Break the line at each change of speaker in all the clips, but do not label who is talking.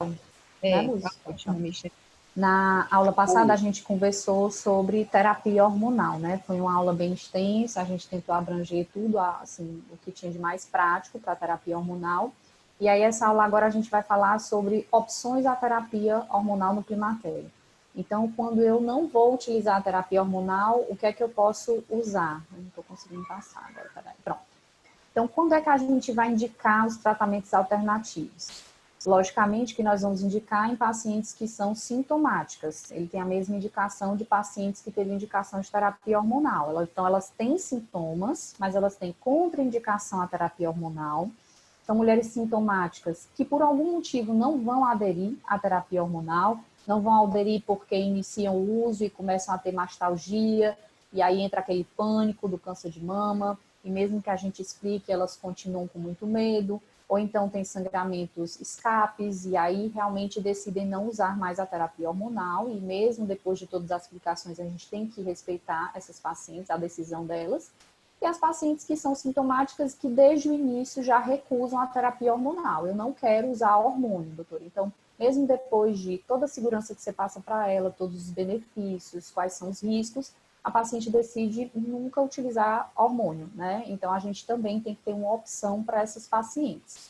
né,
Tá
Luz?
ótimo, Michel.
Na aula passada, a
Oi.
gente conversou sobre terapia hormonal, né? Foi uma aula bem extensa, a gente tentou abranger tudo, assim, o que tinha de mais prático para a terapia hormonal. E aí, essa aula agora a gente vai falar sobre opções da terapia hormonal no climatério. Então, quando eu não vou utilizar a terapia hormonal, o que é que eu posso usar? Eu não estou conseguindo passar agora, peraí. Pronto. Então, quando é que a gente vai indicar os tratamentos alternativos? Logicamente que nós vamos indicar em pacientes que são sintomáticas. Ele tem a mesma indicação de pacientes que teve indicação de terapia hormonal. Então, elas têm sintomas, mas elas têm contraindicação à terapia hormonal. São mulheres sintomáticas que, por algum motivo, não vão aderir à terapia hormonal, não vão aderir porque iniciam o uso e começam a ter mastalgia, e aí entra aquele pânico do câncer de mama, e mesmo que a gente explique, elas continuam com muito medo, ou então tem sangramentos escapes, e aí realmente decidem não usar mais a terapia hormonal, e mesmo depois de todas as explicações, a gente tem que respeitar essas pacientes, a decisão delas. E as pacientes que são sintomáticas que desde o início já recusam a terapia hormonal. Eu não quero usar hormônio, doutor. Então, mesmo depois de toda a segurança que você passa para ela, todos os benefícios, quais são os riscos, a paciente decide nunca utilizar hormônio, né? Então, a gente também tem que ter uma opção para essas pacientes.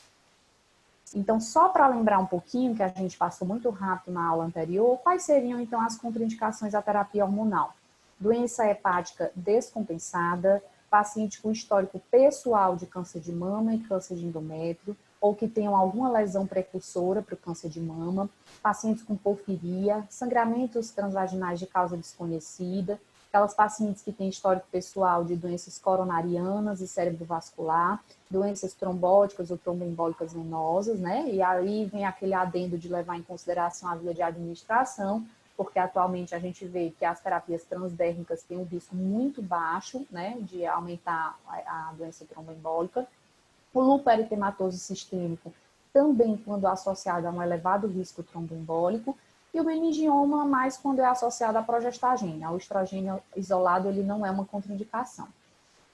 Então, só para lembrar um pouquinho, que a gente passou muito rápido na aula anterior, quais seriam, então, as contraindicações da terapia hormonal? Doença hepática descompensada, paciente com histórico pessoal de câncer de mama e câncer de endométrio, ou que tenham alguma lesão precursora para o câncer de mama, pacientes com porfiria, sangramentos transvaginais de causa desconhecida, aquelas pacientes que têm histórico pessoal de doenças coronarianas e cerebrovascular, doenças trombóticas ou tromboembólicas venosas, né? E aí vem aquele adendo de levar em consideração a via de administração, porque atualmente a gente vê que as terapias transdérmicas têm um risco muito baixo, né, de aumentar a doença tromboembólica. O lúpus eritematoso sistêmico, também quando associado a um elevado risco tromboembólico, e o meningioma mais quando é associado à progestagena. O estrogênio isolado, ele não é uma contraindicação.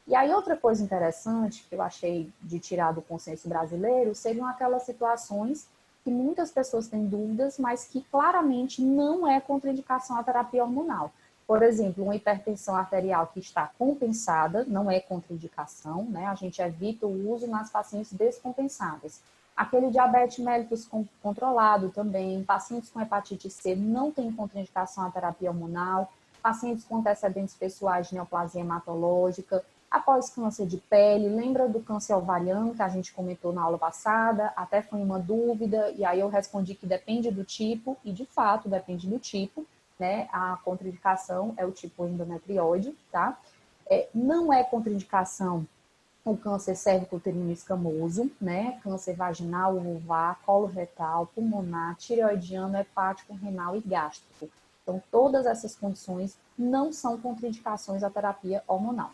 E aí outra coisa interessante que eu achei de tirar do consenso brasileiro seriam aquelas situações que muitas pessoas têm dúvidas, mas que claramente não é contraindicação à terapia hormonal. Por exemplo, uma hipertensão arterial que está compensada, não é contraindicação, né? A gente evita o uso nas pacientes descompensadas. Aquele diabetes mellitus controlado também, pacientes com hepatite C não tem contraindicação à terapia hormonal, pacientes com antecedentes pessoais de neoplasia hematológica, após câncer de pele, lembra do câncer ovariano que a gente comentou na aula passada? Até foi uma dúvida, e aí eu respondi que depende do tipo, e de fato depende do tipo, né? A contraindicação é o tipo endometriose, tá? Não é contraindicação o câncer cérvico-uterino escamoso, né? Câncer vaginal, vulvar, coloretal, pulmonar, tireoidiano, hepático, renal e gástrico. Então, todas essas condições não são contraindicações à terapia hormonal.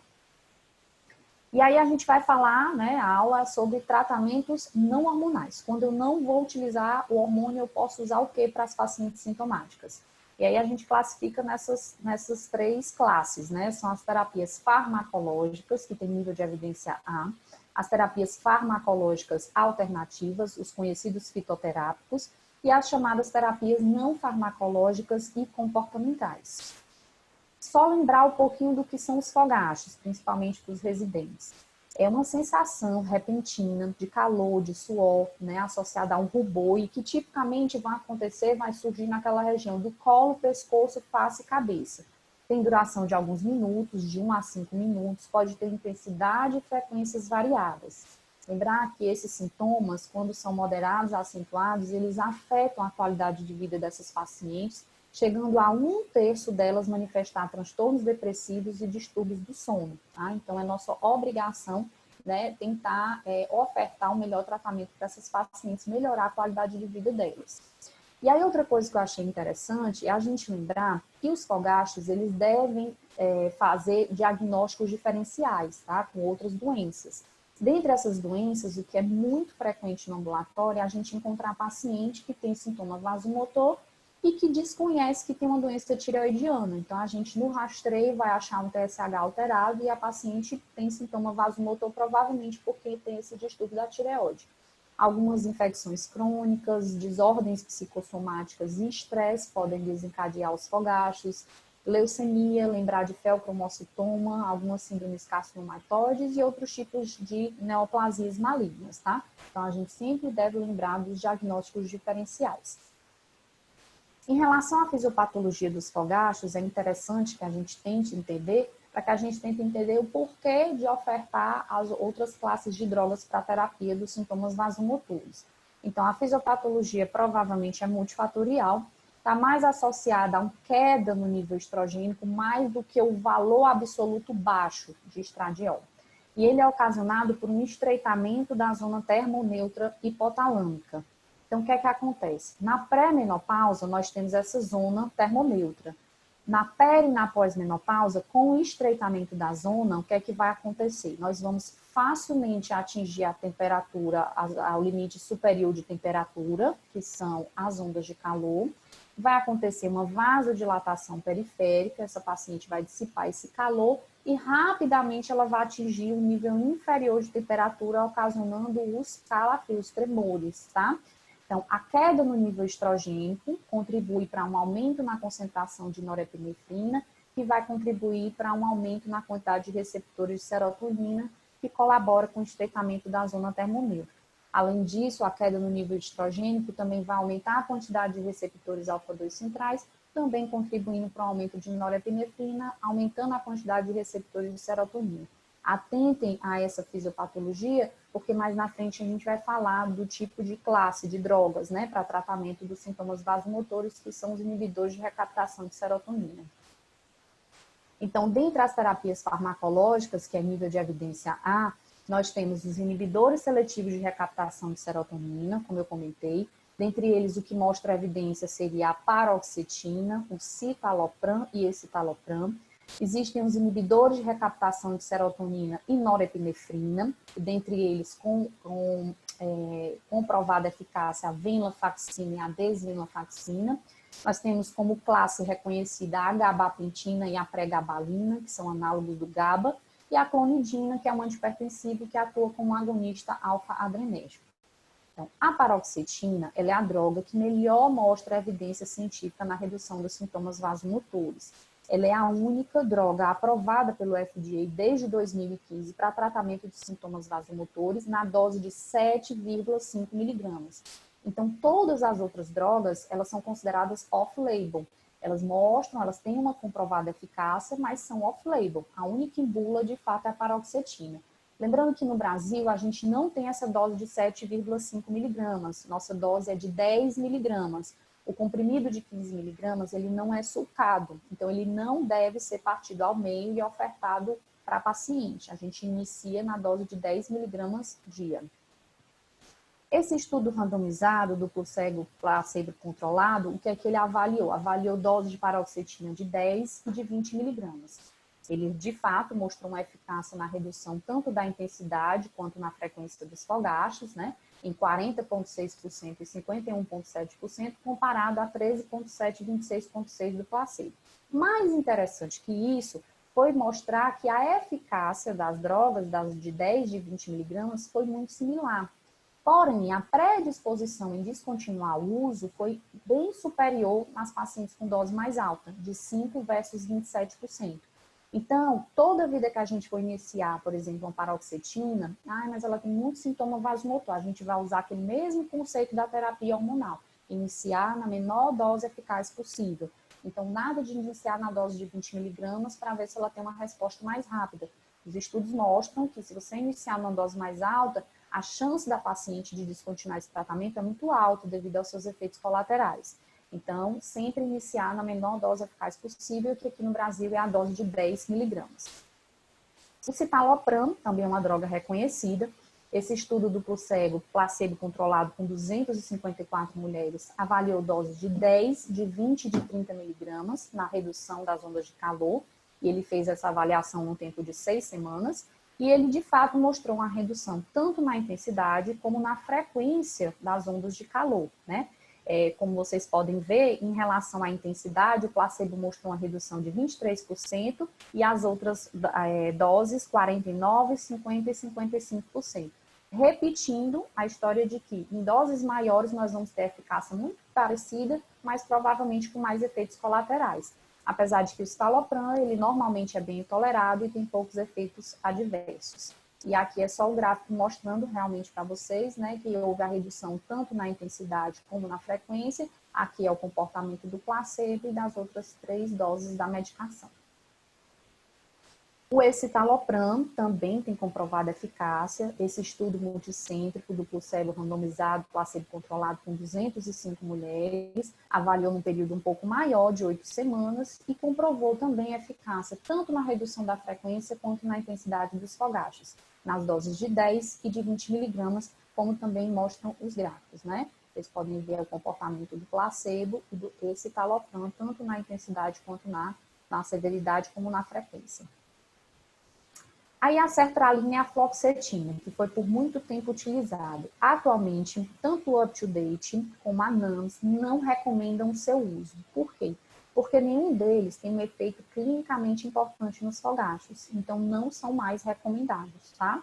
E aí a gente vai falar, né, a aula sobre tratamentos não hormonais. Quando eu não vou utilizar o hormônio, eu posso usar o que para as pacientes sintomáticas? E aí a gente classifica nessas três classes, né? São as terapias farmacológicas, que tem nível de evidência A, as terapias farmacológicas alternativas, os conhecidos fitoterápicos, e as chamadas terapias não farmacológicas e comportamentais. Só lembrar um pouquinho do que são os fogachos, principalmente para os residentes. É uma sensação repentina de calor, de suor, né, associada a um rubor e que tipicamente vai surgir naquela região do colo, pescoço, face e cabeça. Tem duração de alguns minutos, de 1 a 5 minutos, pode ter intensidade e frequências variadas. Lembrar que esses sintomas, quando são moderados, acentuados, eles afetam a qualidade de vida dessas pacientes, chegando a 1/3 delas manifestar transtornos depressivos e distúrbios do sono. Tá? Então, é nossa obrigação, né, tentar ofertar um melhor tratamento para essas pacientes, melhorar a qualidade de vida delas. E aí, outra coisa que eu achei interessante é a gente lembrar que os fogachos, eles devem fazer diagnósticos diferenciais, tá, com outras doenças. Dentre essas doenças, o que é muito frequente no ambulatório é a gente encontrar paciente que tem sintoma vasomotor e que desconhece que tem uma doença tireoidiana. Então, a gente no rastreio vai achar um TSH alterado e a paciente tem sintoma vasomotor provavelmente porque tem esse distúrbio da tireoide. Algumas infecções crônicas, desordens psicossomáticas e estresse podem desencadear os fogachos, leucemia, lembrar de feocromocitoma, algumas síndromes carcinomatoides e outros tipos de neoplasias malignas, tá? Então, a gente sempre deve lembrar dos diagnósticos diferenciais. Em relação à fisiopatologia dos fogachos, é interessante que a gente tente entender, para que a gente tente entender o porquê de ofertar as outras classes de drogas para a terapia dos sintomas vasomotores. Então, a fisiopatologia provavelmente é multifatorial, está mais associada a uma queda no nível estrogênico, mais do que o valor absoluto baixo de estradiol. E ele é ocasionado por um estreitamento da zona termoneutra hipotalâmica. Então, o que é que acontece? Na pré-menopausa, nós temos essa zona termoneutra. Na peri e na pós-menopausa, com o estreitamento da zona, o que é que vai acontecer? Nós vamos facilmente atingir a temperatura, ao limite superior de temperatura, que são as ondas de calor. Vai acontecer uma vasodilatação periférica, essa paciente vai dissipar esse calor e rapidamente ela vai atingir um nível inferior de temperatura, ocasionando os calafrios, tremores, tá? Então, a queda no nível estrogênico contribui para um aumento na concentração de norepinefrina, que vai contribuir para um aumento na quantidade de receptores de serotonina, que colabora com o estreitamento da zona termoneutra. Além disso, a queda no nível estrogênico também vai aumentar a quantidade de receptores alfa-2 centrais, também contribuindo para o aumento de norepinefrina, aumentando a quantidade de receptores de serotonina. Atentem a essa fisiopatologia, porque mais na frente a gente vai falar do tipo de classe de drogas, né, para tratamento dos sintomas vasomotores, que são os inibidores de recaptação de serotonina. Então, dentre as terapias farmacológicas, que é nível de evidência A, nós temos os inibidores seletivos de recaptação de serotonina, como eu comentei. Dentre eles, o que mostra evidência seria a paroxetina, o citalopram e escitalopram. Existem os inibidores de recaptação de serotonina e norepinefrina, dentre eles com comprovada eficácia a venlafaxina e a desvenlafaxina. Nós temos como classe reconhecida a gabapentina e a pregabalina, que são análogos do GABA, e a clonidina, que é um antipertensivo que atua como agonista alfa-adrenérgico. Então, a paroxetina, ela é a droga que melhor mostra a evidência científica na redução dos sintomas vasomotores. Ela é a única droga aprovada pelo FDA desde 2015 para tratamento de sintomas vasomotores na dose de 7,5 miligramas. Então, todas as outras drogas, elas são consideradas off-label. Elas mostram, elas têm uma comprovada eficácia, mas são off-label. A única em bula, de fato, é a paroxetina. Lembrando que no Brasil, a gente não tem essa dose de 7,5 miligramas. Nossa dose é de 10 miligramas. O comprimido de 15 miligramas, ele não é sulcado, então ele não deve ser partido ao meio e ofertado para paciente. A gente inicia na dose de 10 miligramas dia. Esse estudo randomizado, duplo cego, placebo controlado, o que é que ele avaliou? Avaliou dose de paroxetina de 10 e de 20 miligramas. Ele, de fato, mostrou uma eficácia na redução tanto da intensidade quanto na frequência dos fogachos, né? Em 40,6% e 51,7%, comparado a 13,7% e 26,6% do placebo. Mais interessante que isso foi mostrar que a eficácia das drogas, das de 10 e 20 miligramas, foi muito similar. Porém, a predisposição em descontinuar o uso foi bem superior nas pacientes com dose mais alta, de 5% versus 27%. Então, toda vida que a gente for iniciar, por exemplo, uma paroxetina, mas ela tem muito sintoma vasomotor, a gente vai usar aquele mesmo conceito da terapia hormonal, iniciar na menor dose eficaz possível. Então, nada de iniciar na dose de 20 miligramas para ver se ela tem uma resposta mais rápida. Os estudos mostram que se você iniciar numa dose mais alta, a chance da paciente de descontinuar esse tratamento é muito alta devido aos seus efeitos colaterais. Então, sempre iniciar na menor dose eficaz possível, que aqui no Brasil é a dose de 10 miligramas. O citalopram também é uma droga reconhecida. Esse estudo duplo cego, placebo controlado com 254 mulheres, avaliou doses de 10, de 20 e de 30 miligramas na redução das ondas de calor. E ele fez essa avaliação no tempo de 6 semanas. E ele, de fato, mostrou uma redução tanto na intensidade como na frequência das ondas de calor, né? Como vocês podem ver, em relação à intensidade, o placebo mostrou uma redução de 23% e as outras doses 49%, 50% e 55%. repetindo a história de que em doses maiores nós vamos ter eficácia muito parecida, mas provavelmente com mais efeitos colaterais. Apesar de que o citalopram, ele normalmente é bem tolerado e tem poucos efeitos adversos. E aqui é só o gráfico mostrando realmente para vocês, né, que houve a redução tanto na intensidade como na frequência. Aqui é o comportamento do placebo e das outras 3 doses da medicação. O escitalopram também tem comprovada eficácia. Esse estudo multicêntrico, duplo cego randomizado, placebo controlado com 205 mulheres, avaliou num período um pouco maior, de 8 semanas, e comprovou também eficácia tanto na redução da frequência quanto na intensidade dos fogachos, nas doses de 10 e de 20 miligramas, como também mostram os gráficos, né? Vocês podem ver o comportamento do placebo e do escitalopram, tanto na intensidade quanto na severidade como na frequência. Aí a sertralina e a fluoxetina, que foi por muito tempo utilizado. Atualmente, tanto o UpToDate como a NAMS não recomendam o seu uso. Por quê? Porque nenhum deles tem um efeito clinicamente importante nos fogachos, então não são mais recomendados, tá?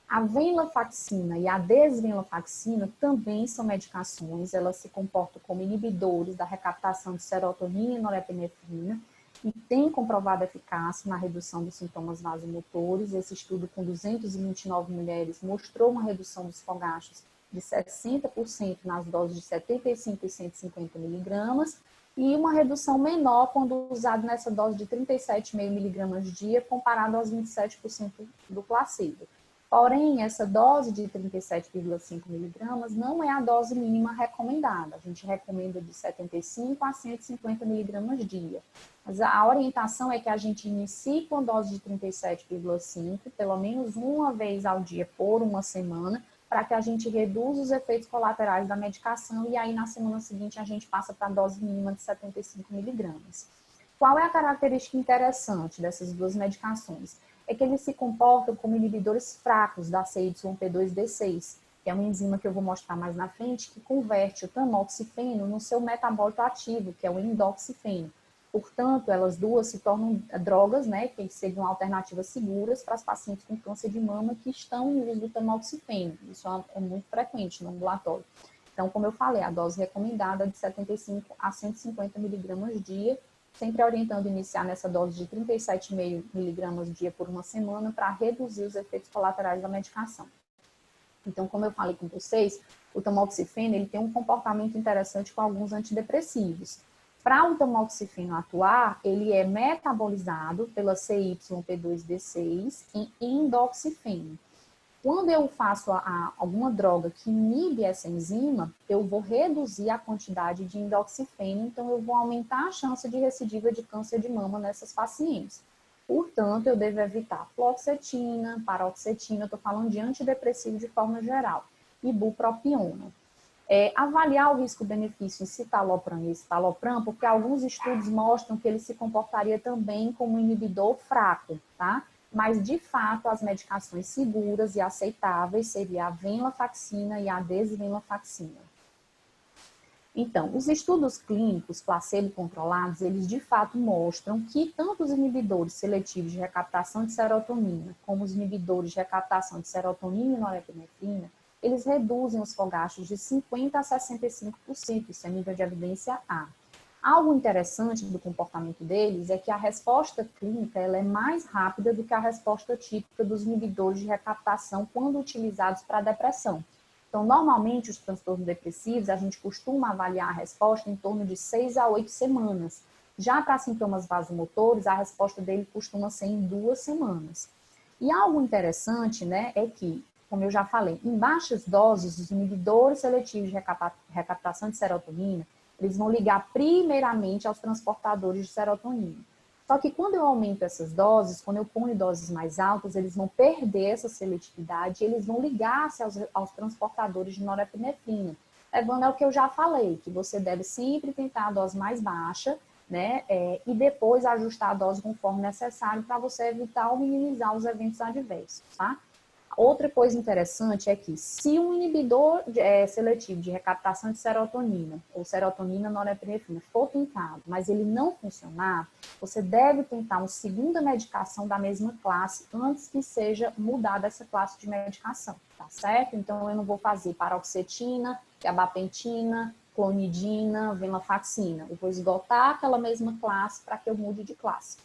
A venlafaxina e a desvenlafaxina também são medicações, elas se comportam como inibidores da recaptação de serotonina e norepinefrina, e tem comprovada eficácia na redução dos sintomas vasomotores. Esse estudo com 229 mulheres mostrou uma redução dos fogachos de 60% nas doses de 75 e 150 miligramas e uma redução menor quando usado nessa dose de 37,5 miligramas dia comparado aos 27% do placebo. Porém, essa dose de 37,5 miligramas não é a dose mínima recomendada. A gente recomenda de 75 a 150 miligramas dia. Mas a orientação é que a gente inicie com a dose de 37,5, pelo menos uma vez ao dia por uma semana, para que a gente reduza os efeitos colaterais da medicação e aí na semana seguinte a gente passa para a dose mínima de 75 miligramas. Qual é a característica interessante dessas duas medicações? É que eles se comportam como inibidores fracos da CYP2D6, que é uma enzima que eu vou mostrar mais na frente, que converte o tamoxifeno no seu metabólito ativo, que é o endoxifeno. Portanto, elas duas se tornam drogas, né, que seriam alternativas seguras para as pacientes com câncer de mama que estão em uso do tamoxifeno. Isso é muito frequente no ambulatório. Então, como eu falei, a dose recomendada é de 75 a 150 miligramas dia, sempre orientando iniciar nessa dose de 37,5 miligramas dia por uma semana para reduzir os efeitos colaterais da medicação. Então, como eu falei com vocês, o tamoxifeno ele tem um comportamento interessante com alguns antidepressivos. Para o tamoxifeno atuar, ele é metabolizado pela CYP2D6 em endoxifeno. Quando eu faço alguma droga que inibe essa enzima, eu vou reduzir a quantidade de endoxifeno, então eu vou aumentar a chance de recidiva de câncer de mama nessas pacientes. Portanto, eu devo evitar fluoxetina, paroxetina, estou falando de antidepressivo de forma geral, e bupropiona. Avaliar o risco-benefício em citalopram e escitalopram, porque alguns estudos mostram que ele se comportaria também como um inibidor fraco, tá? Mas, de fato, as medicações seguras e aceitáveis seriam a venlafaxina e a desvenlafaxina. Então, os estudos clínicos placebo-controlados, eles de fato mostram que tanto os inibidores seletivos de recaptação de serotonina, como os inibidores de recaptação de serotonina e norepinefrina, eles reduzem os fogachos de 50% a 65%, isso é nível de evidência A. Algo interessante do comportamento deles é que a resposta clínica ela é mais rápida do que a resposta típica dos inibidores de recaptação quando utilizados para depressão. Então, normalmente, os transtornos depressivos, a gente costuma avaliar a resposta em torno de 6 a 8 semanas. Já para sintomas vasomotores, a resposta dele costuma ser em 2 semanas. E algo interessante, né, é que, como eu já falei, em baixas doses, os inibidores seletivos de recaptação de serotonina, eles vão ligar primeiramente aos transportadores de serotonina. Só que quando eu aumento essas doses, quando eu ponho doses mais altas, eles vão perder essa seletividade e eles vão ligar-se aos transportadores de norepinefrina. Levando ao que eu já falei, que você deve sempre tentar a dose mais baixa, né? E depois ajustar a dose conforme necessário para você evitar ou minimizar os eventos adversos, tá? Outra coisa interessante é que se um inibidor seletivo de recaptação de serotonina ou serotonina norepinefrina for tentado, mas ele não funcionar, você deve tentar uma segunda medicação da mesma classe antes que seja mudada essa classe de medicação, tá? tá certo? Então, eu não vou fazer paroxetina, gabapentina, clonidina, venlafaxina. Eu vou esgotar aquela mesma classe para que eu mude de classe.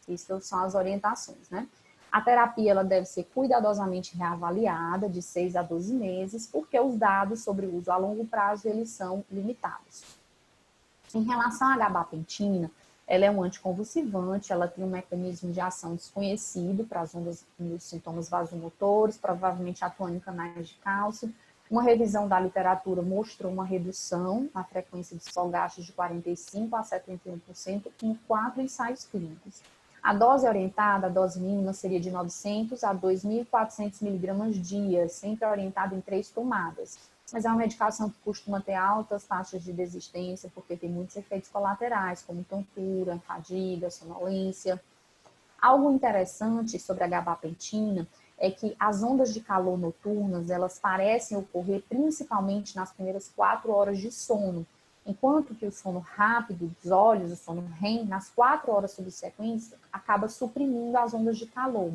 Isso são as orientações, né? A terapia ela deve ser cuidadosamente reavaliada de 6 a 12 meses, porque os dados sobre o uso a longo prazo eles são limitados. Em relação à gabapentina, ela é um anticonvulsivante, ela tem um mecanismo de ação desconhecido para as ondas dos sintomas vasomotores, provavelmente atuando em canais de cálcio. Uma revisão da literatura mostrou uma redução na frequência de gastos de 45% a 71% em 4 ensaios clínicos. A dose orientada, a dose mínima, seria de 900 a 2.400 miligramas dia, sempre orientada em 3 tomadas. Mas é uma medicação que costuma ter altas taxas de desistência, porque tem muitos efeitos colaterais, como tontura, fadiga, sonolência. Algo interessante sobre a gabapentina é que as ondas de calor noturnas, elas parecem ocorrer principalmente nas primeiras 4 horas de sono, enquanto que o sono rápido dos olhos, o sono REM, nas 4 horas subsequentes, acaba suprimindo as ondas de calor.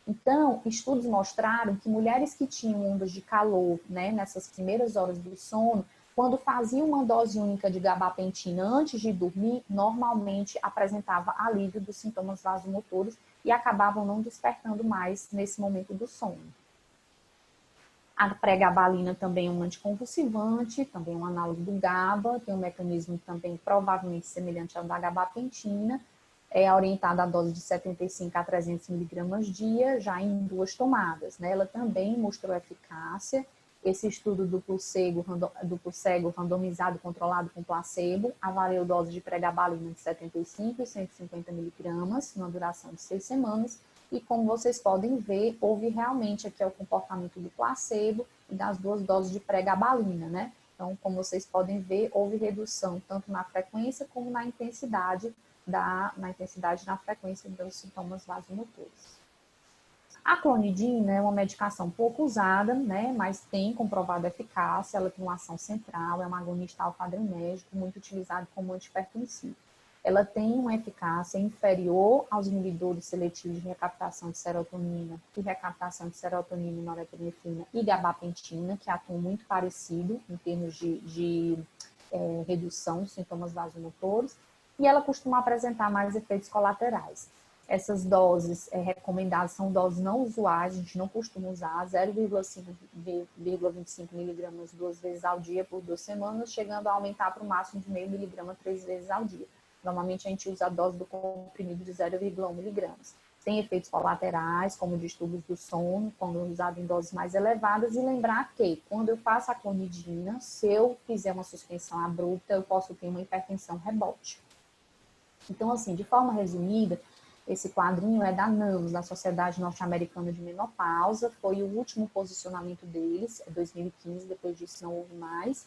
Então, estudos mostraram que mulheres que tinham ondas de calor, né, nessas primeiras horas do sono, quando faziam uma dose única de gabapentina antes de dormir, normalmente apresentava alívio dos sintomas vasomotores e acabavam não despertando mais nesse momento do sono. A pregabalina também é um anticonvulsivante, também é um análogo do GABA, tem um mecanismo também provavelmente semelhante ao da gabapentina, é orientada a dose de 75 a 300 miligramas dia, já em 2 tomadas, né? Ela também mostrou eficácia. Esse estudo duplo cego randomizado controlado com placebo avaliou dose de pregabalina de 75 e 150 miligramas, numa duração de 6 semanas, e como vocês podem ver, houve realmente aqui o comportamento do placebo e das 2 doses de pregabalina, né? Então, como vocês podem ver, houve redução tanto na frequência como na intensidade na frequência dos sintomas vasomotores. A clonidina é uma medicação pouco usada, né, mas tem comprovada eficácia, ela tem uma ação central, é um agonista alfa-adrenérgico, muito utilizado como antihipertensivo. Ela tem uma eficácia inferior aos inibidores seletivos de recaptação de serotonina e recaptação de serotonina, norepinefrina e gabapentina, que atuam muito parecido em termos de redução dos sintomas vasomotores, e ela costuma apresentar mais efeitos colaterais. Essas doses recomendadas são doses não usuais, a gente não costuma usar, 0,25 miligramas 2 vezes ao dia por 2 semanas, chegando a aumentar para o máximo de 0,5 miligrama 3 vezes ao dia. Normalmente a gente usa a dose do comprimido de 0,1 miligramas. Tem efeitos colaterais, como distúrbios do sono, quando usado em doses mais elevadas, e lembrar que, quando eu faço a clonidina, se eu fizer uma suspensão abrupta, eu posso ter uma hipertensão rebote. Então, assim, de forma resumida, esse quadrinho é da NAMS, da Sociedade Norte-Americana de Menopausa, foi o último posicionamento deles, é 2015, depois disso não houve mais.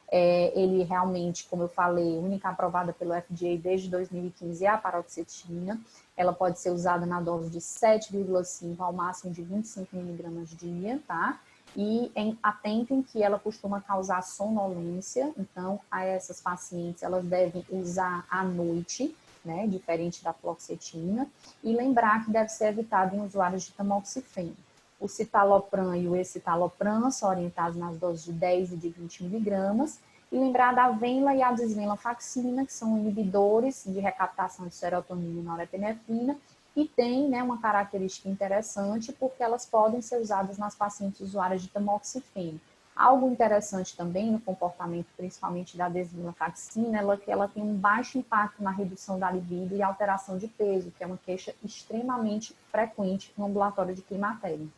Ele realmente, como eu falei, única aprovada pelo FDA desde 2015 é a paroxetina. Ela pode ser usada na dose de 7,5 ao máximo de 25 miligramas dia, tá? E atentem que ela costuma causar sonolência, então a essas pacientes elas devem usar à noite, né, diferente da fluoxetina, e lembrar que deve ser evitado em usuários de tamoxifeno. O citalopram e o escitalopram são orientados nas doses de 10 e de 20 miligramas, e lembrar da venla e a desvenlafaxina, que são inibidores de recaptação de serotonina e norepinefrina, e tem, né, uma característica interessante, porque elas podem ser usadas nas pacientes usuárias de tamoxifeno. Algo interessante também no comportamento, principalmente da desvenlafaxina, é que ela tem um baixo impacto na redução da libido e alteração de peso, que é uma queixa extremamente frequente no ambulatório de climatério.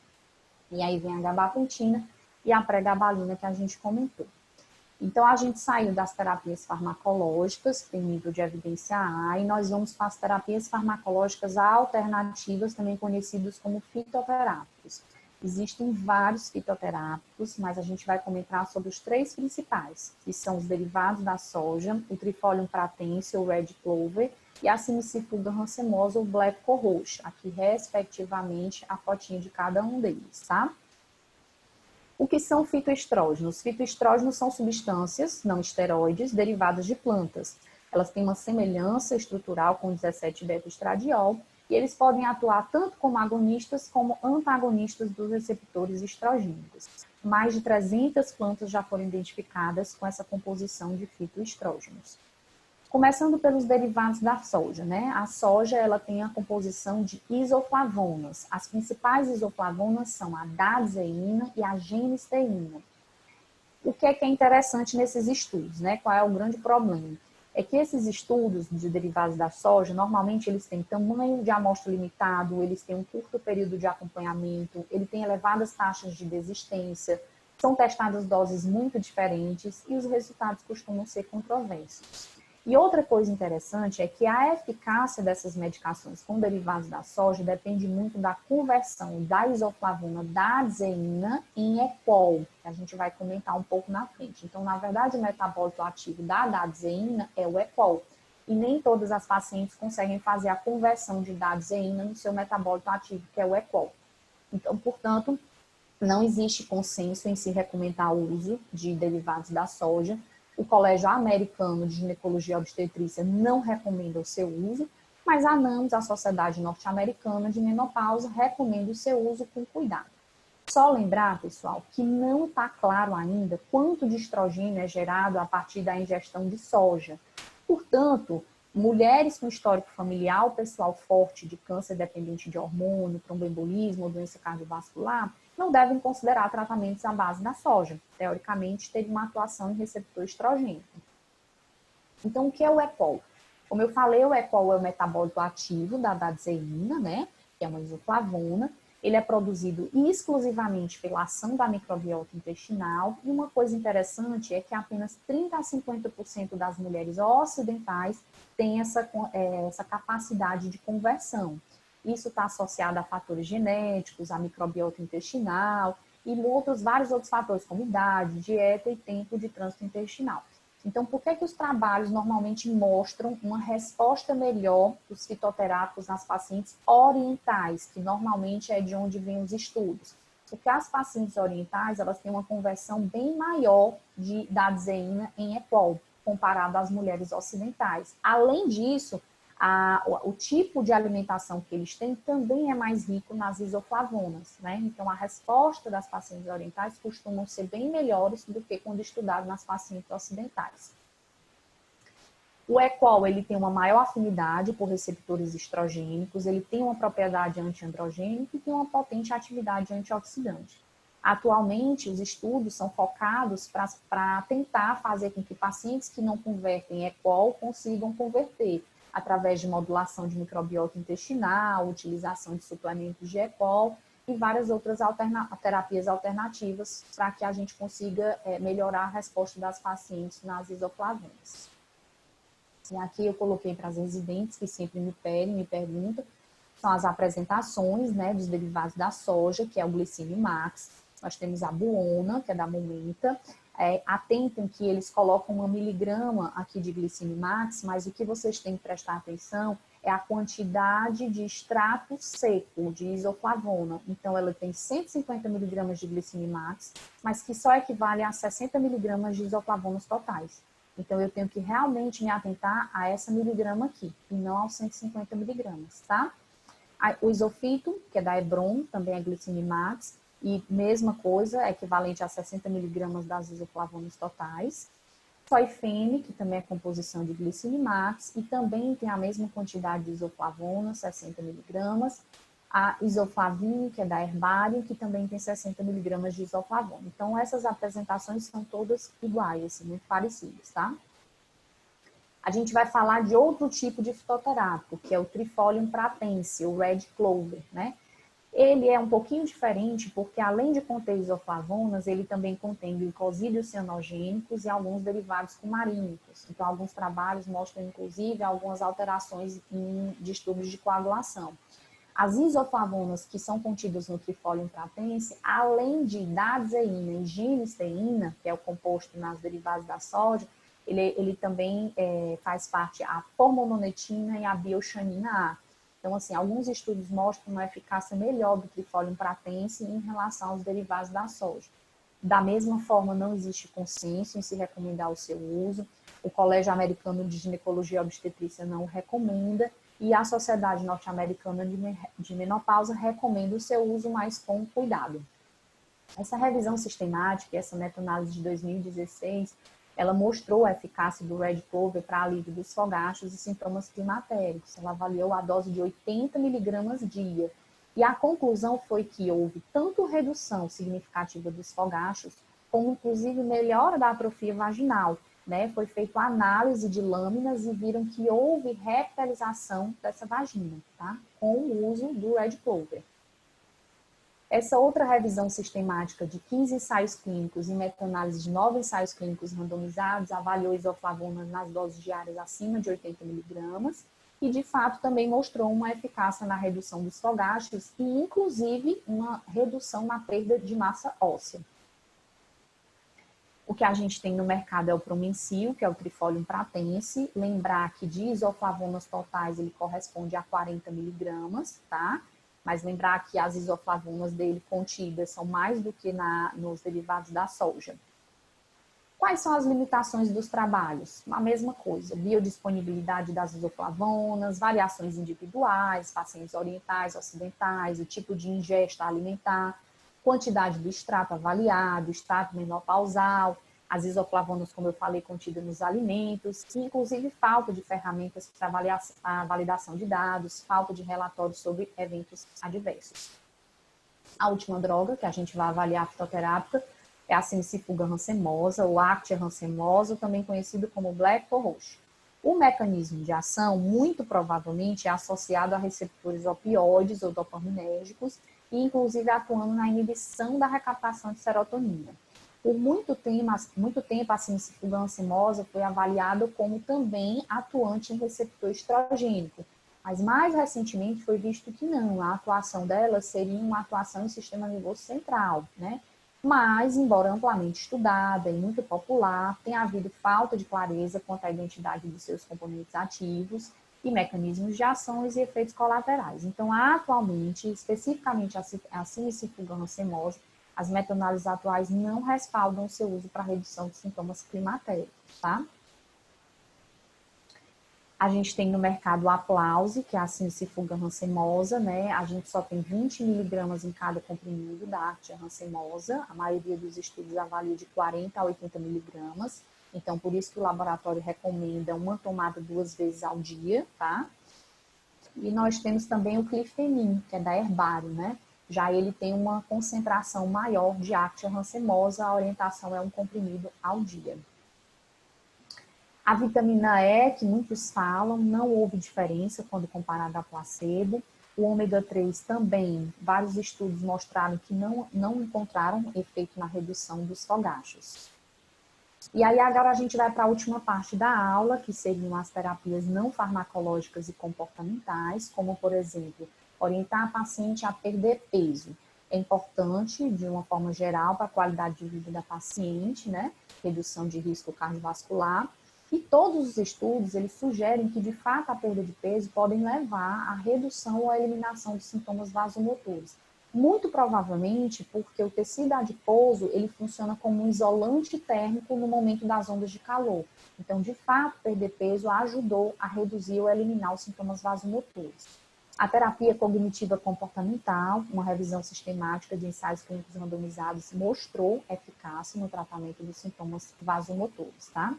E aí vem a gabapentina e a pregabalina que a gente comentou. Então, a gente saiu das terapias farmacológicas, tem nível de evidência A, e nós vamos para as terapias farmacológicas alternativas, também conhecidas como fitoterápicos. Existem vários fitoterápicos, mas a gente vai comentar sobre os 3 principais, que são os derivados da soja, o Trifolium pratense, ou Red Clover, e a Simicifuga racemosa, ou Black Cohosh, aqui respectivamente a fotinha de cada um deles, tá? O que são fitoestrógenos? Fitoestrógenos são substâncias não esteroides derivadas de plantas. Elas têm uma semelhança estrutural com o 17-beta-estradiol e eles podem atuar tanto como agonistas como antagonistas dos receptores estrogênicos. Mais de 300 plantas já foram identificadas com essa composição de fitoestrógenos. Começando pelos derivados da soja, né? A soja, ela tem a composição de isoflavonas. As principais isoflavonas são a dazeína e a genisteína. O que é interessante nesses estudos, né? Qual é o grande problema? É que esses estudos de derivados da soja, normalmente eles têm tamanho de amostra limitado, eles têm um curto período de acompanhamento, ele tem elevadas taxas de desistência, são testadas doses muito diferentes e os resultados costumam ser controversos. E outra coisa interessante é que a eficácia dessas medicações com derivados da soja depende muito da conversão da isoflavona dazeína em equol, que a gente vai comentar um pouco na frente. Então, na verdade, o metabólito ativo da dazeína é o equol. E nem todas as pacientes conseguem fazer a conversão de dazeína no seu metabólito ativo, que é o equol. Então, portanto, não existe consenso em se recomendar o uso de derivados da soja. O Colégio Americano de Ginecologia e Obstetrícia não recomenda o seu uso, mas a NAMS, a Sociedade Norte-Americana de Menopausa, recomenda o seu uso com cuidado. Só lembrar, pessoal, que não está claro ainda quanto de estrogênio é gerado a partir da ingestão de soja. Portanto, mulheres com histórico familiar, pessoal forte de câncer dependente de hormônio, tromboembolismo ou doença cardiovascular, não devem considerar tratamentos à base da soja. Teoricamente, teve uma atuação em receptor estrogênico. Então, o que é o equol? Como eu falei, o equol é o metabólito ativo da dazeína, né? Que é uma isoflavona. Ele é produzido exclusivamente pela ação da microbiota intestinal. E uma coisa interessante é que apenas 30 a 50% das mulheres ocidentais têm essa capacidade de conversão. Isso está associado a fatores genéticos, a microbiota intestinal e vários outros fatores, como idade, dieta e tempo de trânsito intestinal. Então, por que os trabalhos normalmente mostram uma resposta melhor dos fitoterápicos nas pacientes orientais, que normalmente é de onde vêm os estudos? Porque as pacientes orientais, elas têm uma conversão bem maior de dazeína em equol, comparado às mulheres ocidentais. Além disso, o tipo de alimentação que eles têm também é mais rico nas isoflavonas, né? Então, a resposta das pacientes orientais costumam ser bem melhores do que quando estudado nas pacientes ocidentais. O equol, ele tem uma maior afinidade por receptores estrogênicos, ele tem uma propriedade antiandrogênica e tem uma potente atividade antioxidante. Atualmente, os estudos são focados para tentar fazer com que pacientes que não convertem equol consigam converter, através de modulação de microbiota intestinal, utilização de suplementos de equol e várias outras terapias alternativas para que a gente consiga melhorar a resposta das pacientes nas isoflavonas. E aqui eu coloquei para as residentes que sempre me perguntam, são as apresentações, né, dos derivados da soja, que é o Glicine Max. Nós temos a buona, que é da Momenta. Atentem que eles colocam 1 miligrama aqui de Glicine Max, mas o que vocês têm que prestar atenção é a quantidade de extrato seco de isoflavona. Então, ela tem 150 miligramas de Glicine Max, mas que só equivale a 60 miligramas de isoflavonas totais. Então, eu tenho que realmente me atentar a essa miligrama aqui, e não aos 150 miligramas, tá? O isofito, que é da Hebron, também é Glicine Max, e mesma coisa, equivalente a 60 miligramas das isoflavonas totais. Soifene, que também é composição de Glicine Max, e também tem a mesma quantidade de isoflavona, 60 miligramas. A isoflavine, que é da Herbarium, que também tem 60 miligramas de isoflavona. Então, essas apresentações são todas iguais, muito parecidas, tá? A gente vai falar de outro tipo de fitoterápico, que é o Trifolium pratense, o Red Clover, né? Ele é um pouquinho diferente porque, além de conter isoflavonas, ele também contém glicosídeos cianogênicos e alguns derivados cumarínicos. Então, alguns trabalhos mostram, inclusive, algumas alterações em distúrbios de coagulação. As isoflavonas que são contidas no Trifolium pratense, além de dazeína e genisteína, que é o composto nas derivadas da soja, ele também faz parte a formononetina e a bioxanina A. Então, assim, alguns estudos mostram uma eficácia melhor do Trifolium pratense em relação aos derivados da soja. Da mesma forma, não existe consenso em se recomendar o seu uso. O Colégio Americano de Ginecologia e Obstetrícia não o recomenda. e a Sociedade Norte-Americana de Menopausa recomenda o seu uso, mais com cuidado. Essa revisão sistemática, essa meta-análise de 2016, ela mostrou a eficácia do Red Clover para alívio dos fogachos e sintomas climatéricos. Ela avaliou a dose de 80 miligramas dia. E a conclusão foi que houve tanto redução significativa dos fogachos, como inclusive melhora da atrofia vaginal, né? Foi feita análise de lâminas e viram que houve revitalização dessa vagina, tá? Com o uso do Red Clover. Essa outra revisão sistemática de 15 ensaios clínicos e meta-análise de 9 ensaios clínicos randomizados avaliou isoflavonas nas doses diárias acima de 80 miligramas e, de fato, também mostrou uma eficácia na redução dos fogachos e, inclusive, uma redução na perda de massa óssea. O que a gente tem no mercado é o Promencil, que é o Trifolium pratense. Lembrar que de isoflavonas totais ele corresponde a 40 miligramas, tá? Mas lembrar que as isoflavonas dele contidas são mais do que nos derivados da soja. Quais são as limitações dos trabalhos? A mesma coisa, biodisponibilidade das isoflavonas, variações individuais, pacientes orientais, ocidentais, o tipo de ingesta alimentar, quantidade do extrato avaliado, extrato menopausal, as isoflavonas, como eu falei, contidas nos alimentos, e inclusive falta de ferramentas para a validação de dados, falta de relatórios sobre eventos adversos. A última droga que a gente vai avaliar fitoterápica é a Cimicifuga rancemosa, ou Actia rancemosa, também conhecido como Black ou roxo. O mecanismo de ação, muito provavelmente, é associado a receptores opioides ou dopaminérgicos, e inclusive atuando na inibição da recaptação de serotonina. Por muito tempo a Cimicifuga rancemosa foi avaliada como também atuante em receptor estrogênico, mas mais recentemente foi visto que não, a atuação dela seria uma atuação em sistema nervoso central, né? Mas, embora amplamente estudada e muito popular, tem havido falta de clareza quanto à identidade dos seus componentes ativos e mecanismos de ações e efeitos colaterais. Então, atualmente, especificamente a Cimicifuga rancemosa, as meta-análises atuais não respaldam o seu uso para redução de sintomas climatéricos, tá? A gente tem no mercado o Aplause, que é a Cimicifuga rancemosa, né? A gente só tem 20 miligramas em cada comprimido da Actia rancemosa. A maioria dos estudos avalia de 40 a 80 miligramas. Então, por isso que o laboratório recomenda uma tomada 2 vezes ao dia, tá? E nós temos também o Clifenin, que é da Herbário, né? Já ele tem uma concentração maior de Actia rancemosa, a orientação é um comprimido ao dia. A vitamina E, que muitos falam, não houve diferença quando comparada a placebo. O ômega 3 também, vários estudos mostraram que não encontraram efeito na redução dos fogachos. E aí agora a gente vai para a última parte da aula, que seriam as terapias não farmacológicas e comportamentais, como, por exemplo, orientar a paciente a perder peso. É importante, de uma forma geral, para a qualidade de vida da paciente, né? Redução de risco cardiovascular. E todos os estudos, eles sugerem que, de fato, a perda de peso podem levar à redução ou à eliminação dos sintomas vasomotores. Muito provavelmente porque o tecido adiposo, ele funciona como um isolante térmico no momento das ondas de calor. Então, de fato, perder peso ajudou a reduzir ou eliminar os sintomas vasomotores. A terapia cognitiva comportamental, uma revisão sistemática de ensaios clínicos randomizados, mostrou eficácia no tratamento dos sintomas vasomotores, tá?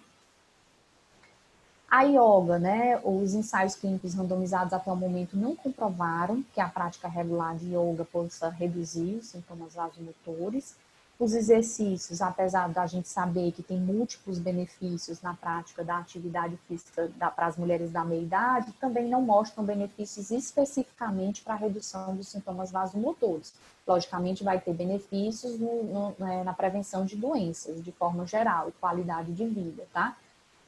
A yoga, né, os ensaios clínicos randomizados até o momento não comprovaram que a prática regular de yoga possa reduzir os sintomas vasomotores. Os exercícios, apesar da gente saber que tem múltiplos benefícios na prática da atividade física para as mulheres da meia-idade, também não mostram benefícios especificamente para a redução dos sintomas vasomotores. Logicamente, vai ter benefícios na prevenção de doenças, de forma geral, e qualidade de vida, tá?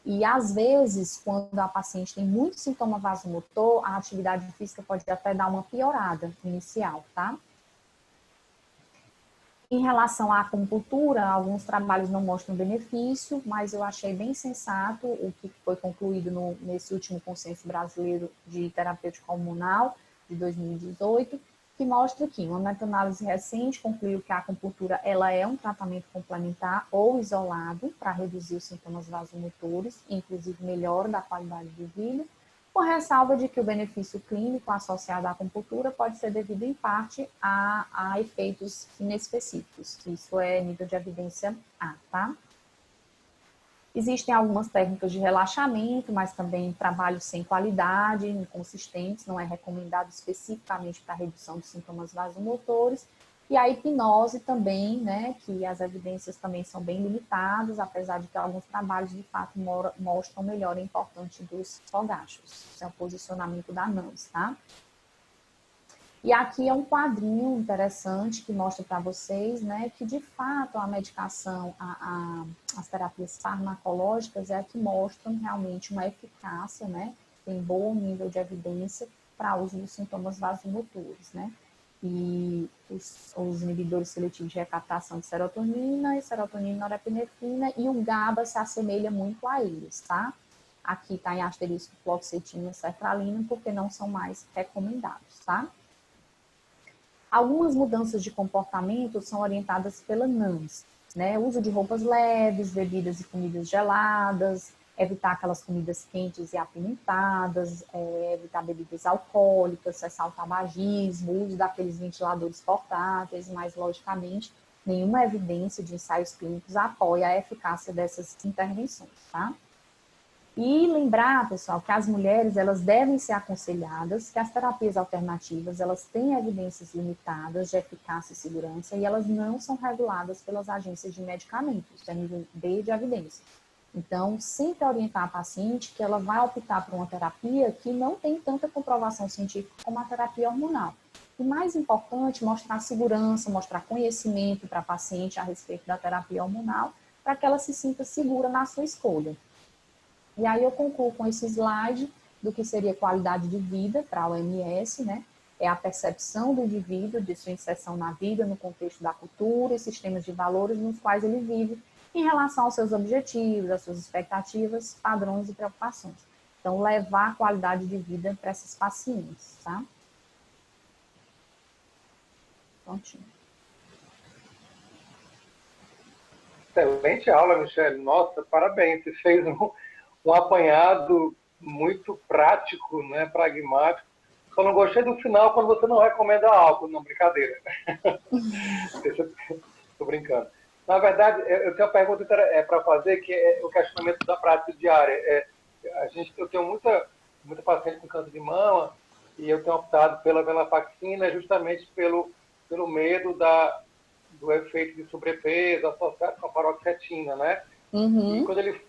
E, às vezes, quando a paciente tem muito sintoma vasomotor, a atividade física pode até dar uma piorada inicial, tá? Em relação à acupuntura, alguns trabalhos não mostram benefício, mas eu achei bem sensato o que foi concluído nesse último consenso brasileiro de terapêutica hormonal de 2018, que mostra que uma meta-análise recente concluiu que a acupuntura ela é um tratamento complementar ou isolado para reduzir os sintomas vasomotores, inclusive melhora da qualidade de vida. com ressalva de que o benefício clínico associado à acupuntura pode ser devido em parte a efeitos inespecíficos. Isso é nível de evidência A, tá? Existem algumas técnicas de relaxamento, mas também trabalhos sem qualidade, inconsistentes, não é recomendado especificamente para a redução dos sintomas vasomotores. E a hipnose também, né, que as evidências também são bem limitadas, apesar de que alguns trabalhos de fato mostram melhora importante dos fogachos. Esse é o posicionamento da NANS, tá? E aqui é um quadrinho interessante que mostra para vocês, né, que de fato a medicação, as terapias farmacológicas é a que mostram realmente uma eficácia, né, tem bom nível de evidência para uso dos sintomas vasomotores, né. E os inibidores seletivos de recaptação de serotonina e norepinefrina, e o GABA se assemelha muito a eles, tá? Aqui está em asterisco fluoxetina e sertralina, porque não são mais recomendados, tá? Algumas mudanças de comportamento são orientadas pela NANS, né? Uso de roupas leves, bebidas e comidas geladas, evitar aquelas comidas quentes e apimentadas, evitar bebidas alcoólicas, cessar o tabagismo, uso daqueles ventiladores portáteis, mas, logicamente, nenhuma evidência de ensaios clínicos apoia a eficácia dessas intervenções, tá? E lembrar, pessoal, que as mulheres, elas devem ser aconselhadas que as terapias alternativas, elas têm evidências limitadas de eficácia e segurança e elas não são reguladas pelas agências de medicamentos, isso é nível D de evidência. Então, sempre orientar a paciente que ela vai optar por uma terapia que não tem tanta comprovação científica como a terapia hormonal. E mais importante, mostrar segurança, mostrar conhecimento para a paciente a respeito da terapia hormonal, para que ela se sinta segura na sua escolha. E aí eu concluo com esse slide do que seria qualidade de vida para a OMS, né? É a percepção do indivíduo de sua inserção na vida, no contexto da cultura e sistemas de valores nos quais ele vive, em relação aos seus objetivos, às suas expectativas, padrões e preocupações. Então, levar a qualidade de vida para esses pacientes, tá? Prontinho.
Excelente aula, Michele. Nossa, parabéns. Você fez um apanhado muito prático, né, pragmático. Só não gostei do final quando você não recomenda álcool. Não, brincadeira. Estou brincando. Na verdade, eu tenho uma pergunta para fazer, que é o questionamento da prática diária. Eu tenho muita paciente com câncer de mama e eu tenho optado pela venlafaxina justamente pelo medo do efeito de sobrepeso associado com a paroxetina, né?
Uhum.
E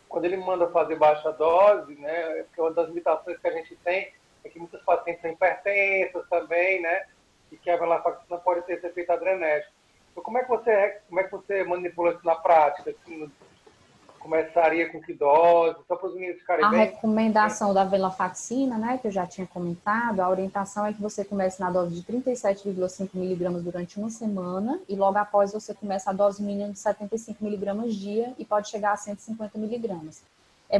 quando ele manda fazer baixa dose, né, porque uma das limitações que a gente tem é que muitos pacientes são hipertensas também, né, e que a venlafaxina pode ter esse efeito adrenérgico. Então, como é que você manipula isso na prática? Assim, começaria com que dose? Só para os meninos ficarem
A
bem...
recomendação da venlafaxina, né, que eu já tinha comentado, a orientação é que você comece na dose de 37,5 miligramas durante uma semana e logo após você começa a dose mínima de 75 miligramas dia e pode chegar a 150 miligramas. É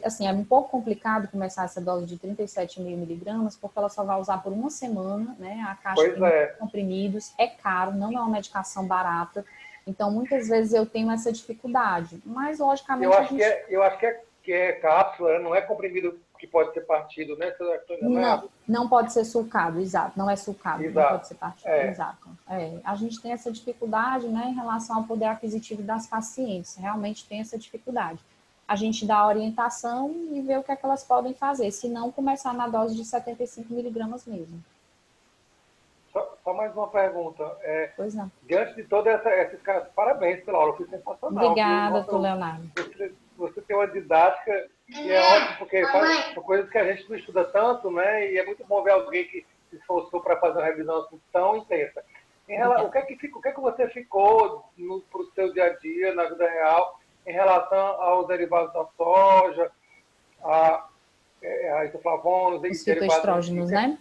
assim, é um pouco complicado começar essa dose de 37,5 miligramas porque ela só vai usar por uma semana, né, a caixa
Pois
tem
é.
comprimidos, é caro, não é uma medicação barata. Então, muitas vezes eu tenho essa dificuldade, mas logicamente
Eu acho que é cápsula, não é comprimido que pode ser partido, né? Se eu estou
Não,
enganado.
não pode ser sulcado, exato. Não é sulcado, não pode
Exato.
ser partido,
É.
exato. A gente tem essa dificuldade, né, em relação ao poder aquisitivo das pacientes. Realmente tem essa dificuldade. A gente dá a orientação e vê o que é que elas podem fazer. Se não, começar na dose de 75 miligramas mesmo.
Só mais uma pergunta.
Pois não.
Diante de todos esses caras, parabéns pela aula, foi sensacional, viu?
Obrigada,
Nossa,
doutor Leonardo.
você tem uma didática que é ótimo, porque são coisas que a gente não estuda tanto, né? E é muito bom ver alguém que se esforçou para fazer uma revisão assim tão intensa. O que é que você ficou para o seu dia a dia, na vida real, em relação aos derivados da soja, a isoflavonos
Os
e derivados
fitoestrógenos, né?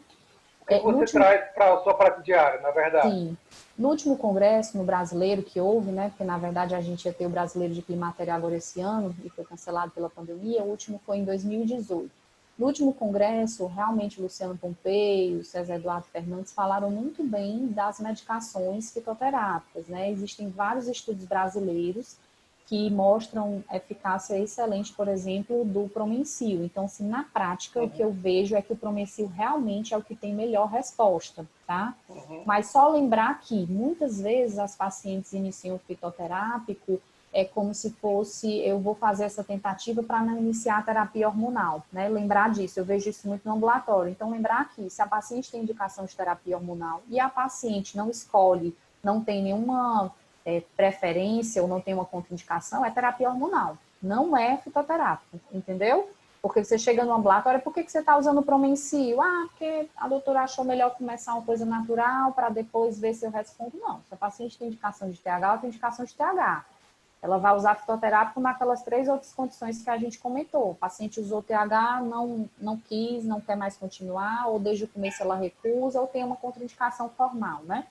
O que
No
você
último,
traz para a sua prática diária, na verdade?
sim. No último congresso, no brasileiro, que houve, né? Porque, na verdade, a gente ia ter o brasileiro de climatéria agora esse ano e foi cancelado pela pandemia. O último foi em 2018. No último congresso, realmente, Luciano Pompei e o César Eduardo Fernandes falaram muito bem das medicações fitoterápicas, né? Existem vários estudos brasileiros que mostram eficácia excelente, por exemplo, do Promencil. Então, assim, na prática, o que eu vejo é que o Promencil realmente é o que tem melhor resposta, tá? Mas só lembrar que, muitas vezes, as pacientes iniciam o fitoterápico como se fosse, eu vou fazer essa tentativa para não iniciar a terapia hormonal, né? Lembrar disso, eu vejo isso muito no ambulatório. Então, lembrar que se a paciente tem indicação de terapia hormonal e a paciente não escolhe, não tem nenhuma preferência ou não tem uma contraindicação, é terapia hormonal, não é fitoterápico, entendeu? Porque você chega no ambulatório, por que você está usando o Promencil? Ah, porque a doutora achou melhor começar uma coisa natural para depois ver se eu respondo. Não, se a paciente tem indicação de TH, ela tem indicação de TH. Ela vai usar fitoterápico naquelas 3 outras condições que a gente comentou. O paciente usou TH, não quis, não quer mais continuar, ou desde o começo ela recusa, ou tem uma contraindicação formal, né?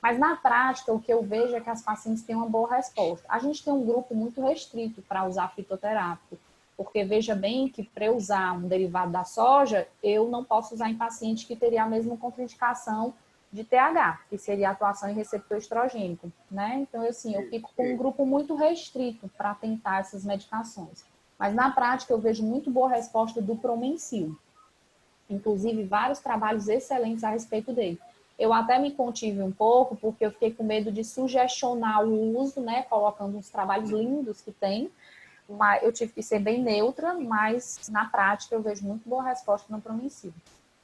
Mas na prática, o que eu vejo é que as pacientes têm uma boa resposta. A gente tem um grupo muito restrito para usar fitoterápico, porque veja bem que para eu usar um derivado da soja, eu não posso usar em paciente que teria a mesma contraindicação de TH, que seria a atuação em receptor estrogênico, né? Então, assim, eu fico com um grupo muito restrito para tentar essas medicações. Mas na prática, eu vejo muito boa resposta do Promencil. Inclusive, vários trabalhos excelentes a respeito dele. Eu até me contive um pouco, porque eu fiquei com medo de sugestionar o uso, né? Colocando uns trabalhos lindos que tem. Mas eu tive que ser bem neutra, mas na prática eu vejo muito boa resposta no Promencil.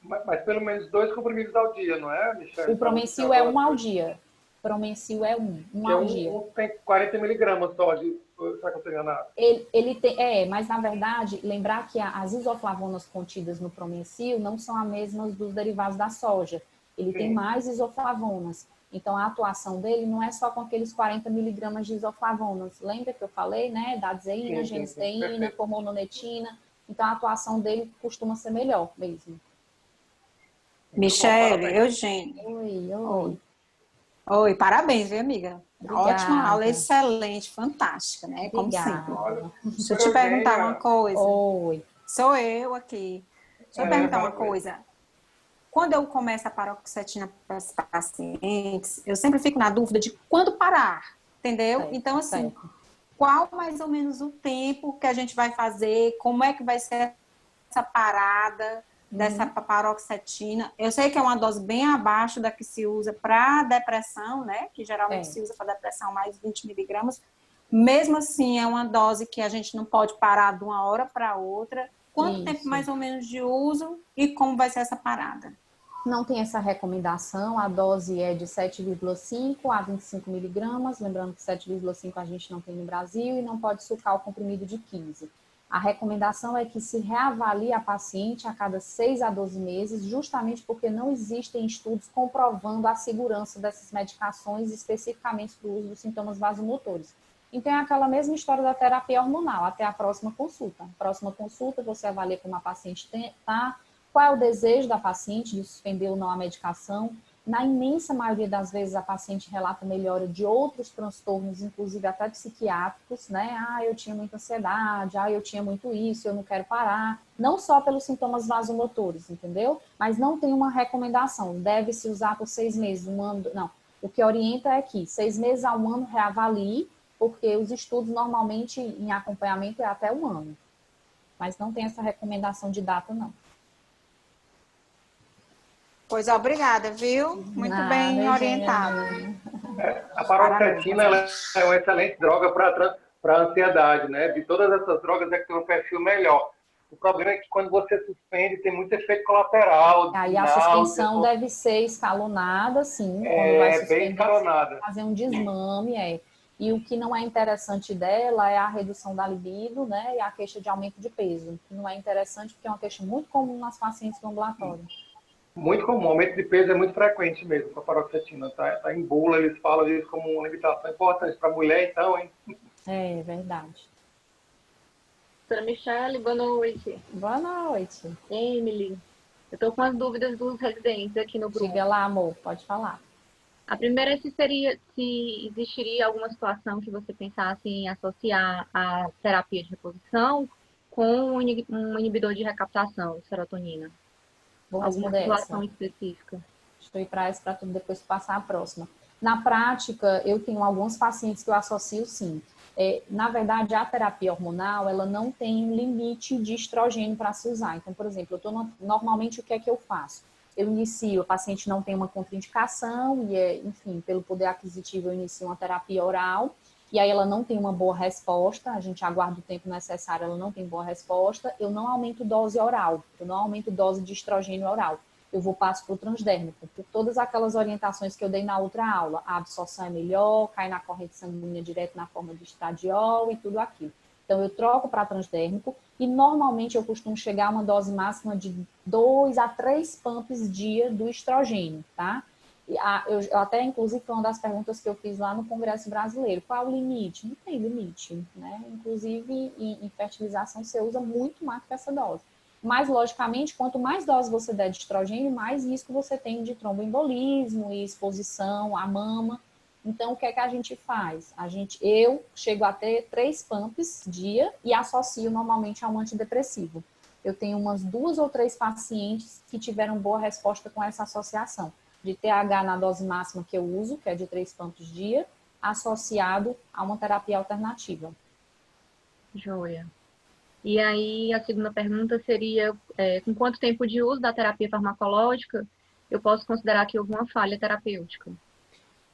Mas pelo menos 2 comprimidos ao dia, não é, Michelle?
O Promencil é um ao dia. Promencil é um ao dia.
Um tem 40 miligramas só de... Será que eu estou enganado?
Ele tem, mas na verdade, lembrar que as isoflavonas contidas no Promencil não são as mesmas dos derivados da soja. Ele tem mais isoflavonas. Então, a atuação dele não é só com aqueles 40 miligramas de isoflavonas. Lembra que eu falei, né? Dazeína, genisteína, formononetina. Então, a atuação dele costuma ser melhor mesmo.
Michelle, Eugênio.
Oi.
Oi, parabéns, viu, amiga?
Obrigada.
Ótima aula, excelente, fantástica, né? Como sempre.
Olha,
Deixa eu te perguntar uma coisa.
Oi.
Sou eu aqui. Deixa eu perguntar uma coisa. Quando eu começo a paroxetina para os pacientes, eu sempre fico na dúvida de quando parar, entendeu?
Certo,
então, assim,
certo.
qual mais ou menos o tempo que a gente vai fazer? Como é que vai ser essa parada dessa paroxetina? Eu sei que é uma dose bem abaixo da que se usa para depressão, né? Que geralmente se usa para depressão mais 20 miligramas. Mesmo assim, é uma dose que a gente não pode parar de uma hora para outra. Quanto tempo mais ou menos de uso e como vai ser essa parada?
Não tem essa recomendação, a dose é de 7,5 a 25 miligramas, lembrando que 7,5 a gente não tem no Brasil e não pode sucar o comprimido de 15. A recomendação é que se reavalie a paciente a cada 6 a 12 meses, justamente porque não existem estudos comprovando a segurança dessas medicações, especificamente para o uso dos sintomas vasomotores. Então, é aquela mesma história da terapia hormonal, até a próxima consulta. Próxima consulta, você avalia como a paciente está, qual é o desejo da paciente de suspender ou não a medicação. Na imensa maioria das vezes, a paciente relata melhora de outros transtornos, inclusive até psiquiátricos, né? Ah, eu tinha muita ansiedade, eu tinha muito isso, eu não quero parar. Não só pelos sintomas vasomotores, entendeu? Mas não tem uma recomendação, deve-se usar por 6 meses, um ano, não. O que orienta é que 6 meses a um ano reavalie, porque os estudos normalmente em acompanhamento é até um ano. Mas não tem essa recomendação de data, não.
Pois obrigada, viu? Muito bem orientada.
A paroxetina ela é uma excelente droga para ansiedade, né? De todas essas drogas é que tem um perfil melhor. O problema é que quando você suspende, tem muito efeito colateral.
Aí a suspensão deve ser escalonada, sim. Quando vai suspender,
bem escalonada.
Fazer um desmame, E o que não é interessante dela é a redução da libido, né? E a queixa de aumento de peso. Que não é interessante porque é uma queixa muito comum nas pacientes do ambulatório.
Muito comum. Aumento de peso é muito frequente mesmo com a paroxetina. Tá em bula, eles falam disso como uma limitação importante para a mulher, então, hein?
É verdade.
Doutora Michelle, boa noite.
Boa noite.
Emily, eu estou com as dúvidas dos residentes aqui no grupo.
Diga lá, amor, pode falar.
A primeira é se existiria alguma situação que você pensasse em associar a terapia de reposição com um inibidor de recaptação de serotonina.
Vou
Alguma
responder
situação
essa.
específica.
Deixa eu ir para essa para tudo depois passar a próxima. Na prática, eu tenho alguns pacientes que eu associo sim. Na verdade, a terapia hormonal, ela não tem um limite de estrogênio para se usar. Então, por exemplo, normalmente o que é que eu faço? Eu inicio, o paciente não tem uma contraindicação, e enfim, pelo poder aquisitivo eu inicio uma terapia oral, e aí ela não tem uma boa resposta, a gente aguarda o tempo necessário, ela não tem boa resposta, eu não aumento dose oral, eu não aumento dose de estrogênio oral. Eu passo para o transdérmico, por todas aquelas orientações que eu dei na outra aula. A absorção é melhor, cai na corrente sanguínea direto na forma de estradiol e tudo aquilo. Então, eu troco para transdérmico e normalmente eu costumo chegar a uma dose máxima de 2 a 3 pumps dia do estrogênio, tá? Eu até, inclusive, foi uma das perguntas que eu fiz lá no Congresso Brasileiro. Qual é o limite? Não tem limite, né? Inclusive, em fertilização, você usa muito mais que essa dose. Mas, logicamente, quanto mais dose você der de estrogênio, mais risco você tem de tromboembolismo e exposição à mama. Então, o que é que a gente faz? Eu chego a ter 3 pumps dia e associo normalmente a um antidepressivo. Eu tenho umas 2 ou 3 pacientes que tiveram boa resposta com essa associação de TH na dose máxima que eu uso, que é de 3 pumps dia, associado a uma terapia alternativa.
Joia. E aí, a segunda pergunta seria, com quanto tempo de uso da terapia farmacológica eu posso considerar que houve uma falha terapêutica?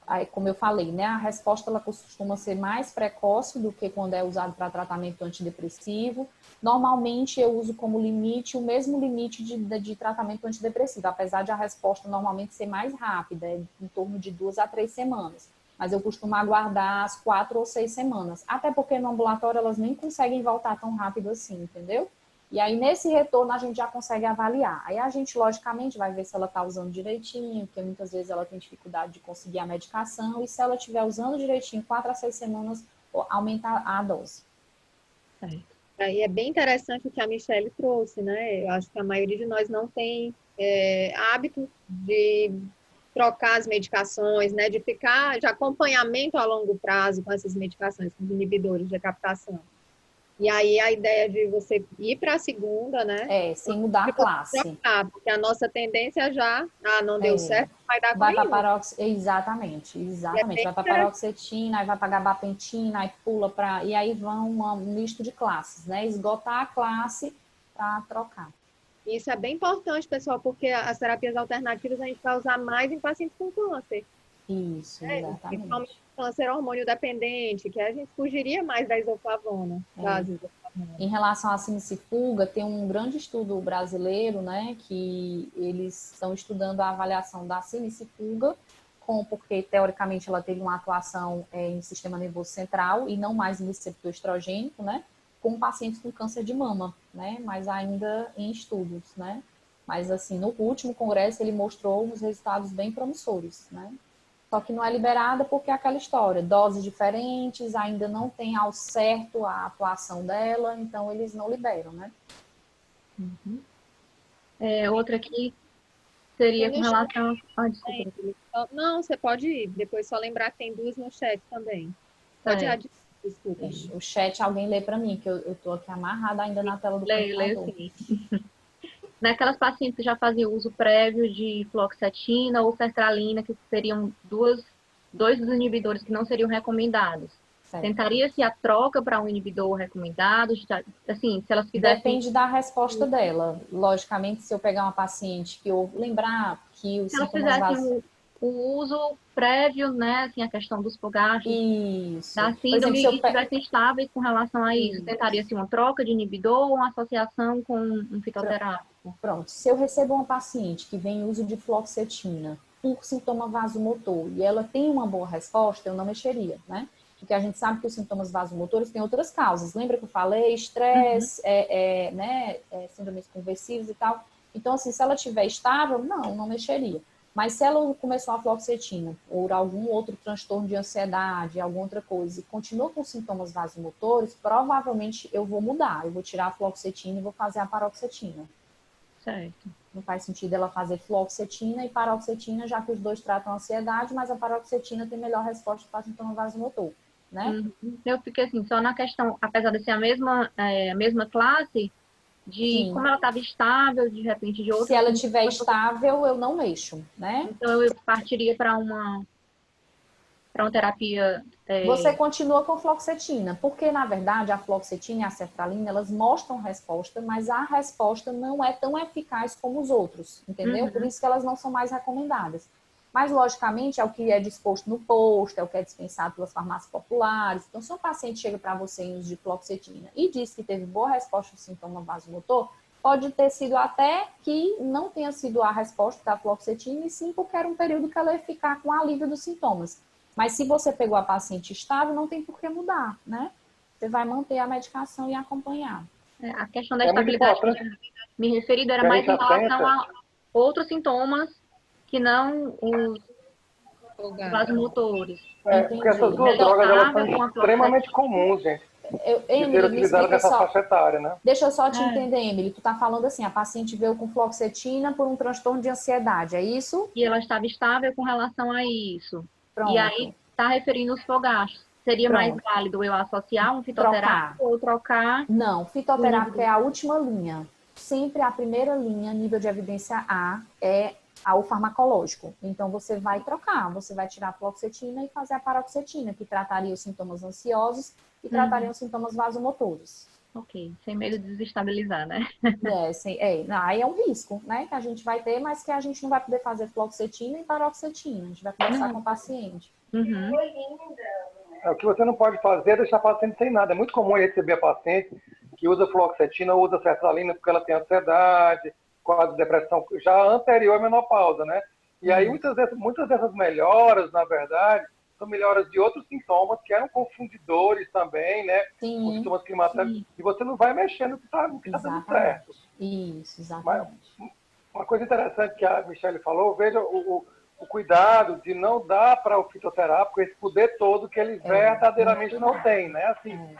Aí, como eu falei, né, a resposta ela costuma ser mais precoce do que quando é usado para tratamento antidepressivo. Normalmente, eu uso como limite o mesmo limite de tratamento antidepressivo, apesar de a resposta normalmente ser mais rápida, em torno de 2 a 3 semanas. Mas eu costumo aguardar as 4 ou 6 semanas. Até porque no ambulatório elas nem conseguem voltar tão rápido assim, entendeu? E aí, nesse retorno, a gente já consegue avaliar. Aí a gente, logicamente, vai ver se ela está usando direitinho, porque muitas vezes ela tem dificuldade de conseguir a medicação, e se ela estiver usando direitinho, 4 a 6 semanas, aumenta a dose.
Certo.
Aí é bem interessante o que a Michelle trouxe, né? Eu acho que a maioria de nós não tem hábito de trocar as medicações, né? De ficar de acompanhamento a longo prazo com essas medicações, com os inibidores de captação. E aí a ideia de você ir para a segunda, né?
Sem mudar a classe.
Trocar, porque a nossa tendência já, não deu certo, vai dar com
vai para
nenhum.
exatamente. Vai para paroxetina, aí vai para gabapentina, aí pula para... E aí vão um misto de classes, né? Esgotar a classe para trocar.
Isso é bem importante, pessoal, porque as terapias alternativas a gente vai usar mais em pacientes com câncer.
Isso, exatamente.
Principalmente câncer hormônio dependente, que a gente fugiria mais da isoflavona.
Em relação à sinicifuga, tem um grande estudo brasileiro, né, que eles estão estudando a avaliação da sinicifuga, porque teoricamente ela teve uma atuação em sistema nervoso central e não mais em receptor estrogênico, né, com pacientes com câncer de mama, né, mas ainda em estudos, né. Mas assim, no último congresso ele mostrou uns resultados bem promissores, né. Só que não é liberada porque é aquela história, doses diferentes, ainda não tem ao certo a atuação dela, então eles não liberam, né?
Uhum. Outra aqui seria com relação...
desculpa. Não, você pode ir. Depois só lembrar que tem 2 no chat também. Pode ir, desculpa.
O chat alguém lê para mim, que eu tô aqui amarrada ainda na tela do computador.
Leio sim. Naquelas pacientes que já faziam uso prévio de fluoxetina ou sertralina, que seriam dois dos inibidores que não seriam recomendados. Certo. Tentaria-se a troca para um inibidor recomendado? Assim, se elas fizessem...
Depende da resposta dela. Logicamente, se eu pegar uma paciente que eu lembrar que os
sintomas... Se elas fizessem o uso prévio, né, assim, a questão dos fogachos, da síndrome, e estivessem estáveis com relação a isso, tentaria-se uma troca de inibidor ou uma associação com um fitoterápico?
Pronto. Se eu recebo uma paciente que vem uso de fluoxetina por sintoma vasomotor e ela tem uma boa resposta, eu não mexeria, né? Porque a gente sabe que os sintomas vasomotores têm outras causas. Lembra que eu falei? Estresse, síndromes conversivas e tal. Então, assim, se ela estiver estável, não mexeria. Mas se ela começou a fluoxetina ou algum outro transtorno de ansiedade, alguma outra coisa, e continua com sintomas vasomotores, provavelmente eu vou mudar. Eu vou tirar a fluoxetina e vou fazer a paroxetina.
Certo.
Não faz sentido ela fazer fluoxetina e paroxetina, já que os dois tratam ansiedade, mas a paroxetina tem melhor resposta para sintoma vasomotor, né?
Eu fiquei assim, só na questão, apesar de ser a mesma classe, de como ela estava estável, de repente, de outra...
Se ela estiver estável, eu não mexo, né?
Então, eu partiria para uma para uma terapia...
Você continua com fluoxetina, porque, na verdade, a fluoxetina e a sertralina, elas mostram resposta, mas a resposta não é tão eficaz como os outros, entendeu? Por isso que elas não são mais recomendadas. Mas, logicamente, é o que é disposto no posto, é o que é dispensado pelas farmácias populares. Então, se um paciente chega para você em uso de fluoxetina e diz que teve boa resposta ao sintoma vasomotor, pode ter sido até que não tenha sido a resposta da fluoxetina, e sim porque era um período que ela ia ficar com alívio dos sintomas. Mas se você pegou a paciente estável, não tem por que mudar, né? Você vai manter a medicação e acompanhar.
A questão da estabilidade que eu tinha me referido era mais em relação a outros sintomas que não os vasomotores.
Porque essas duas drogas, elas são extremamente comuns, gente.
Emily, me explica só.
Faixa etária, né?
Deixa eu só te entender, Emily. Tu tá falando assim, a paciente veio com fluoxetina por um transtorno de ansiedade, é isso?
E ela estava estável com relação a isso.
Pronto.
E aí está referindo os fogachos. Seria mais válido eu associar um fitoterápico ou trocar?
Não, fitoterápico é a última linha. Sempre a primeira linha, nível de evidência A, é o farmacológico. Então, você vai trocar, você vai tirar a fluoxetina e fazer a paroxetina, que trataria os sintomas ansiosos e trataria os sintomas vasomotores.
Ok, sem medo de desestabilizar, né?
Aí é um risco, né, que a gente vai ter, mas que a gente não vai poder fazer fluoxetina e paroxetina. A gente vai conversar com o paciente.
O que você não pode fazer é deixar a paciente sem nada. É muito comum receber a paciente que usa fluoxetina ou usa sertralina porque ela tem ansiedade, quadro de depressão já anterior à menopausa, né? E aí muitas dessas melhoras, na verdade, são melhoras de outros sintomas que eram confundidores também, né? Com sintomas climatéricos. E você não vai mexendo no que está dando certo.
Isso, exatamente.
Mas uma coisa interessante que a Michele falou, veja o cuidado de não dar para o fitoterápico esse poder todo que ele verdadeiramente não tem, né? Assim,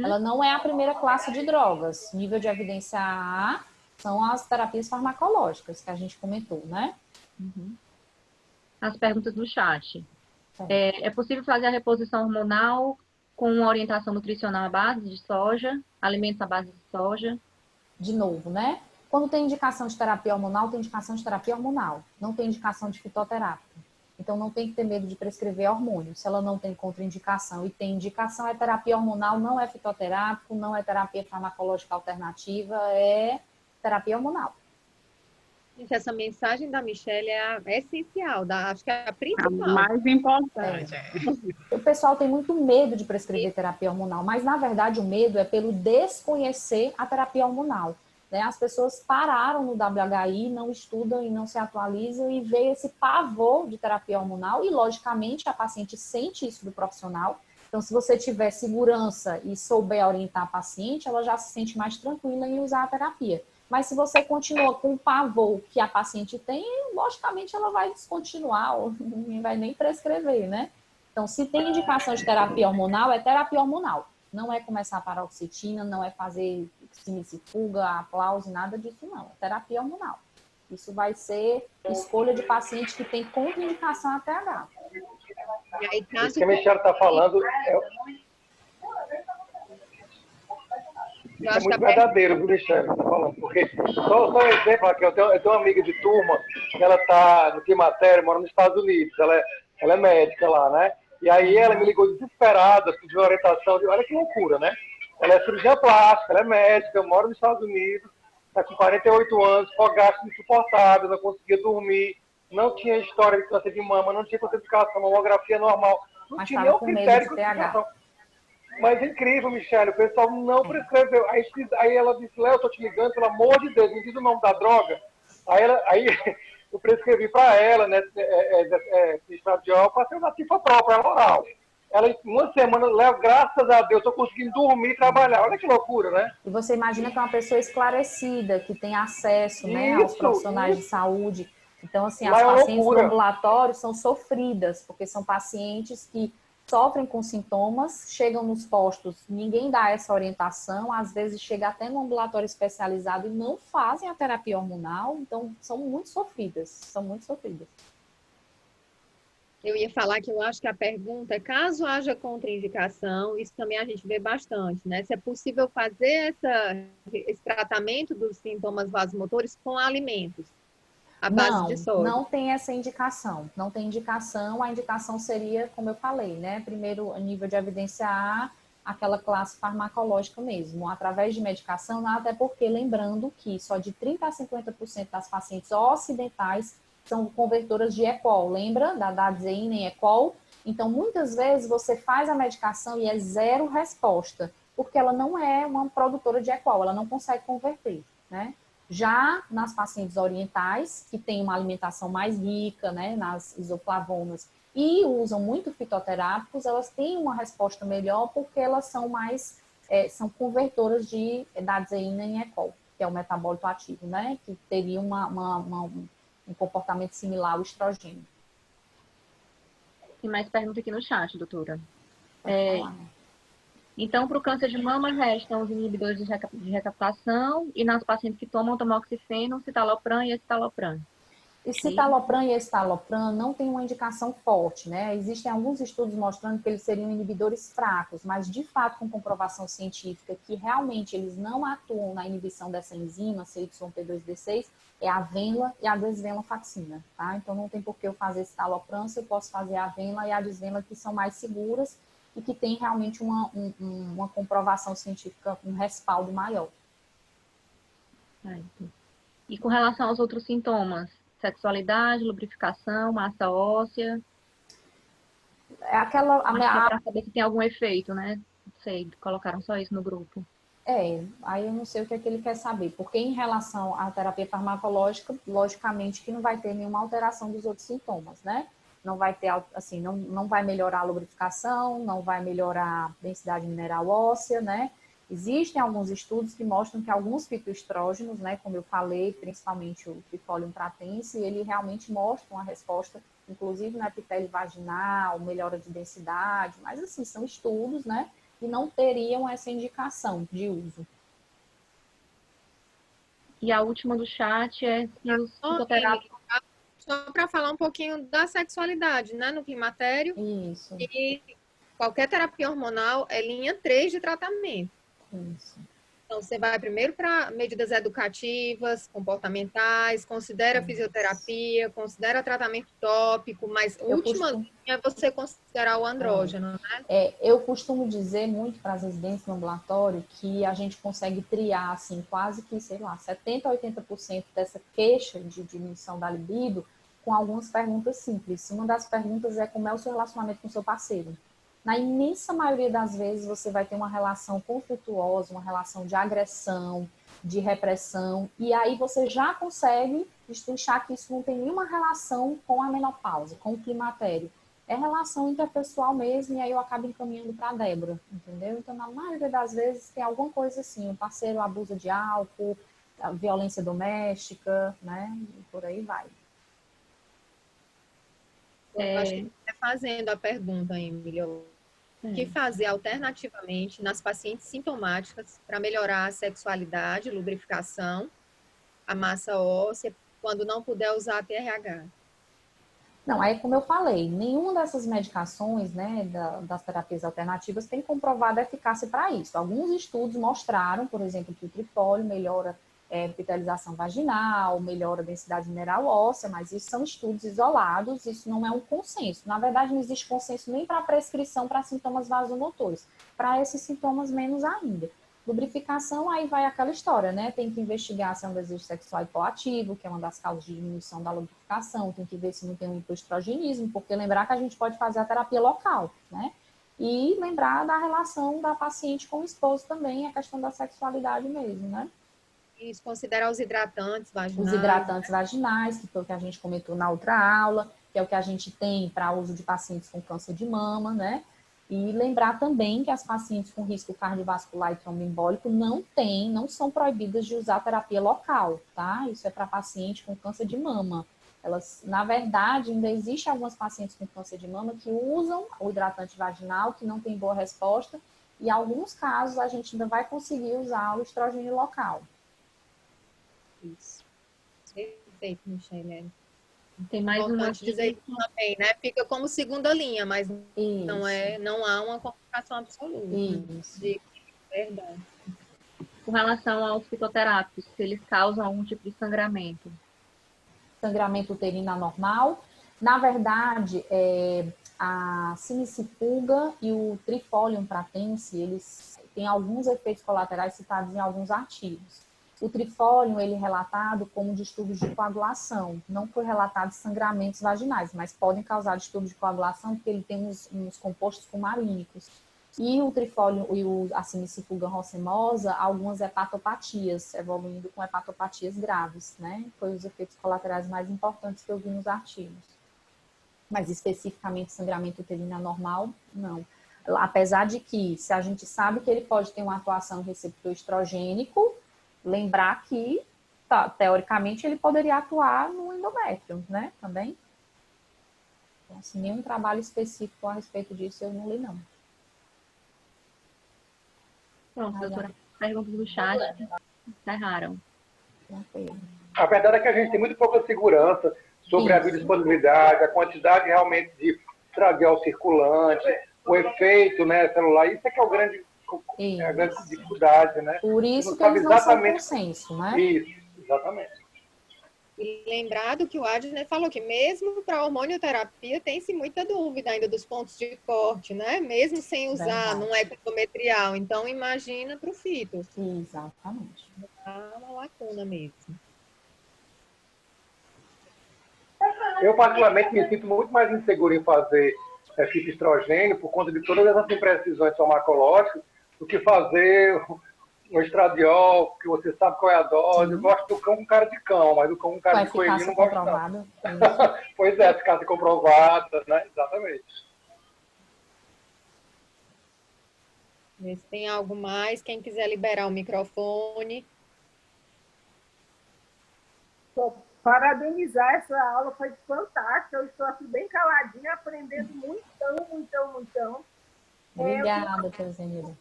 Ela não é a primeira classe de drogas. Nível de evidência A são as terapias farmacológicas que a gente comentou, né?
As perguntas do chat. É possível fazer a reposição hormonal com uma orientação nutricional à base de soja, alimentos à base de soja?
De novo, né? Quando tem indicação de terapia hormonal, tem indicação de terapia hormonal. Não tem indicação de fitoterápico. Então, não tem que ter medo de prescrever hormônio. Se ela não tem contraindicação e tem indicação, é terapia hormonal, não é fitoterápico, não é terapia farmacológica alternativa, é terapia hormonal.
Gente, essa mensagem da Michele é essencial, acho que é a principal.
A mais importante.
O pessoal tem muito medo de prescrever terapia hormonal, mas, na verdade, o medo é pelo desconhecer a terapia hormonal. Né? As pessoas pararam no WHI, não estudam e não se atualizam e veio esse pavor de terapia hormonal e, logicamente, a paciente sente isso do profissional. Então, se você tiver segurança e souber orientar a paciente, ela já se sente mais tranquila em usar a terapia. Mas se você continua com o pavor que a paciente tem, logicamente ela vai descontinuar ou não vai nem prescrever, né? Então, se tem indicação de terapia hormonal, é terapia hormonal. Não é começar a paroxetina, não é fazer fuga, aplauso, nada disso não. É terapia hormonal. Isso vai ser escolha de paciente que tem contraindicação até TH.
E aí,
isso que a Michelle está falando é muito verdadeiro, viu, Michelle, tá falando, porque só um exemplo aqui, eu tenho uma amiga de turma, que ela está no climatério, mora nos Estados Unidos, ela é médica lá, né? E aí ela me ligou desesperada, pediu orientação, olha que loucura, né? Ela é cirurgiã plástica, ela é médica, mora nos Estados Unidos, está com 48 anos, fogacho insuportável, não conseguia dormir, não tinha história de câncer de mama, não tinha contraindicação, mamografia normal, não tinha nenhum critério de contraindicação. Mas é incrível, Michele, o pessoal não prescreveu. Aí ela disse, Léo, eu tô te ligando, pelo amor de Deus, me diz o nome da droga. Aí eu prescrevi para ela, né, estradiol, passei uma cifotrol para ela oral. Ela, em uma semana, Léo, graças a Deus, estou conseguindo dormir e trabalhar. Olha que loucura, né?
E você imagina que é uma pessoa esclarecida, que tem acesso, né, aos profissionais de saúde. Então, assim, as pacientes do ambulatório são sofridas, porque são pacientes que sofrem com sintomas, chegam nos postos, ninguém dá essa orientação, às vezes chega até no ambulatório especializado e não fazem a terapia hormonal, então são muito sofridas,
Eu ia falar que eu acho que a pergunta é, caso haja contraindicação, isso também a gente vê bastante, né? Se é possível fazer esse tratamento dos sintomas vasomotores com alimentos. à base de soja?
Não tem essa indicação. Não tem indicação. A indicação seria, como eu falei, né? Primeiro, a nível de evidência A, aquela classe farmacológica mesmo, através de medicação, até porque, lembrando que só de 30% a 50% das pacientes ocidentais são convertoras de ECOL. Lembra da dadzineina em ECOL? Então, muitas vezes, você faz a medicação e é zero resposta, porque ela não é uma produtora de ECOL, ela não consegue converter, né? Já nas pacientes orientais, que têm uma alimentação mais rica, né, nas isoflavonas, e usam muito fitoterápicos, elas têm uma resposta melhor porque elas são mais, são convertoras de dadzineina em ECOL, que é o metabólito ativo, né, que teria um comportamento similar ao estrogênio.
Tem mais pergunta aqui no chat, doutora.
Falar.
Então, para o câncer de mama, restam os inibidores de recaptação e nas pacientes que tomam tamoxifeno, citalopram e escitalopram.
E citalopram e escitalopram não tem uma indicação forte, né? Existem alguns estudos mostrando que eles seriam inibidores fracos, mas de fato com comprovação científica que realmente eles não atuam na inibição dessa enzima, CYP2D6, é a venla e a desvenlafaxina, tá? Então não tem por que eu fazer citalopram se eu posso fazer a venla e a desvenla que são mais seguras e que tem realmente uma comprovação científica, um respaldo maior.
E com relação aos outros sintomas? Sexualidade, lubrificação, massa óssea?
É aquela...
Para saber se tem algum efeito, né? Não sei, colocaram só isso no grupo.
Aí eu não sei o que é que ele quer saber, porque em relação à terapia farmacológica, logicamente que não vai ter nenhuma alteração dos outros sintomas, né? Não vai ter, assim, não vai melhorar a lubrificação, não vai melhorar a densidade mineral óssea, né? Existem alguns estudos que mostram que alguns fitoestrógenos, né, como eu falei, principalmente o Trifolium pratense, ele realmente mostra uma resposta, inclusive na epitélio vaginal, melhora de densidade, mas assim, são estudos, né, e não teriam essa indicação de uso.
E a última do chat é se os fitoterápicos...
Só para falar um pouquinho da sexualidade, né, no climatério.
Isso.
E qualquer terapia hormonal é linha 3 de tratamento.
Isso.
Então, você vai primeiro para medidas educativas, comportamentais, considera fisioterapia, considera tratamento tópico, mas última linha é você considerar o andrógeno, né?
Eu costumo dizer muito para as residências no ambulatório que a gente consegue triar, assim, quase que, sei lá, 70% a 80% dessa queixa de diminuição da libido com algumas perguntas simples. Uma das perguntas é como é o seu relacionamento com o seu parceiro. Na imensa maioria das vezes, você vai ter uma relação conflituosa, uma relação de agressão, de repressão, e aí você já consegue destrinchar que isso não tem nenhuma relação com a menopausa, com o climatério. É relação interpessoal mesmo, e aí eu acabo encaminhando para a Débora, entendeu? Então, na maioria das vezes, tem alguma coisa assim, o parceiro abusa de álcool, a violência doméstica, né? E por aí vai.
Eu acho que você fazendo a pergunta, Emílio, o que fazer alternativamente nas pacientes sintomáticas para melhorar a sexualidade, lubrificação, a massa óssea, quando não puder usar a TRH?
Não, aí como eu falei, nenhuma dessas medicações, né, das terapias alternativas tem comprovada eficácia para isso. Alguns estudos mostraram, por exemplo, que o tripólio melhora epitelização vaginal, melhora a densidade mineral óssea, mas isso são estudos isolados, isso não é um consenso. Na verdade, não existe consenso nem para prescrição para sintomas vasomotores, para esses sintomas menos ainda. Lubrificação, aí vai aquela história, né? Tem que investigar se é um desejo sexual hipoativo, que é uma das causas de diminuição da lubrificação, tem que ver se não tem um hipoestrogenismo, porque lembrar que a gente pode fazer a terapia local, né? E lembrar da relação da paciente com o esposo também, a questão da sexualidade mesmo, né?
Isso, considerar os hidratantes vaginais.
Os hidratantes vaginais, que foi o que a gente comentou na outra aula, que é o que a gente tem para uso de pacientes com câncer de mama, né? E lembrar também que as pacientes com risco cardiovascular e tromboembólico não são proibidas de usar terapia local, tá? Isso é para paciente com câncer de mama. Elas, na verdade, ainda existe algumas pacientes com câncer de mama que usam o hidratante vaginal, que não tem boa resposta, e em alguns casos a gente ainda vai conseguir usar o estrogênio local.
Isso. Perfeito, Michele.
Tem mais uma
importante dizer isso também, né? Fica como segunda linha, mas não há uma complicação absoluta.
Isso.
De verdade.
Com relação aos fitoterápicos, se eles causam algum tipo de sangramento.
sangramento uterino anormal. Na verdade, a simicifuga e o trifolium pratense, eles têm alguns efeitos colaterais citados em alguns artigos. O trifolium, ele é relatado como distúrbios de coagulação. Não foi relatado sangramentos vaginais, mas podem causar distúrbios de coagulação porque ele tem uns compostos fumarínicos. E o trifolium e a simicifuga racemosa, algumas hepatopatias, evoluindo com hepatopatias graves, né? Foi os efeitos colaterais mais importantes que eu vi nos artigos. Mas especificamente sangramento uterino anormal, não. Apesar de que, se a gente sabe que ele pode ter uma atuação em receptor estrogênico, lembrar que, teoricamente, ele poderia atuar no endométrio, né? Também. Então, assim, nenhum trabalho específico a respeito disso eu não li, não.
Pronto, doutora. Perguntas do chat encerraram.
A verdade é que a gente tem muito pouca segurança sobre a biodisponibilidade, a quantidade realmente de estradiol circulante, o efeito, né, celular. Isso é que é a grande dificuldade, né?
Por isso que eles não são consenso, né?
Isso, exatamente.
E lembrado que o Adner falou que mesmo para hormonioterapia tem-se muita dúvida ainda dos pontos de corte, né? Mesmo sem usar num ecotometrial. Então, imagina para o fito.
Exatamente.
Há uma lacuna mesmo.
Eu, particularmente, me sinto muito mais inseguro em fazer fitoestrogênio por conta de todas essas imprecisões farmacológicas do que fazer um estradiol, que você sabe qual é a dose.
Sim.
Eu gosto do cão com cara de cão, mas o cão com cara de coelhinho não gosto não. Pois é, eficácia comprovada, né? Exatamente.
Vê se tem algo mais. Quem quiser liberar o microfone.
Parabenizar, essa aula foi fantástica. Eu estou aqui bem caladinha, aprendendo muito.
Obrigada, Teozenilda.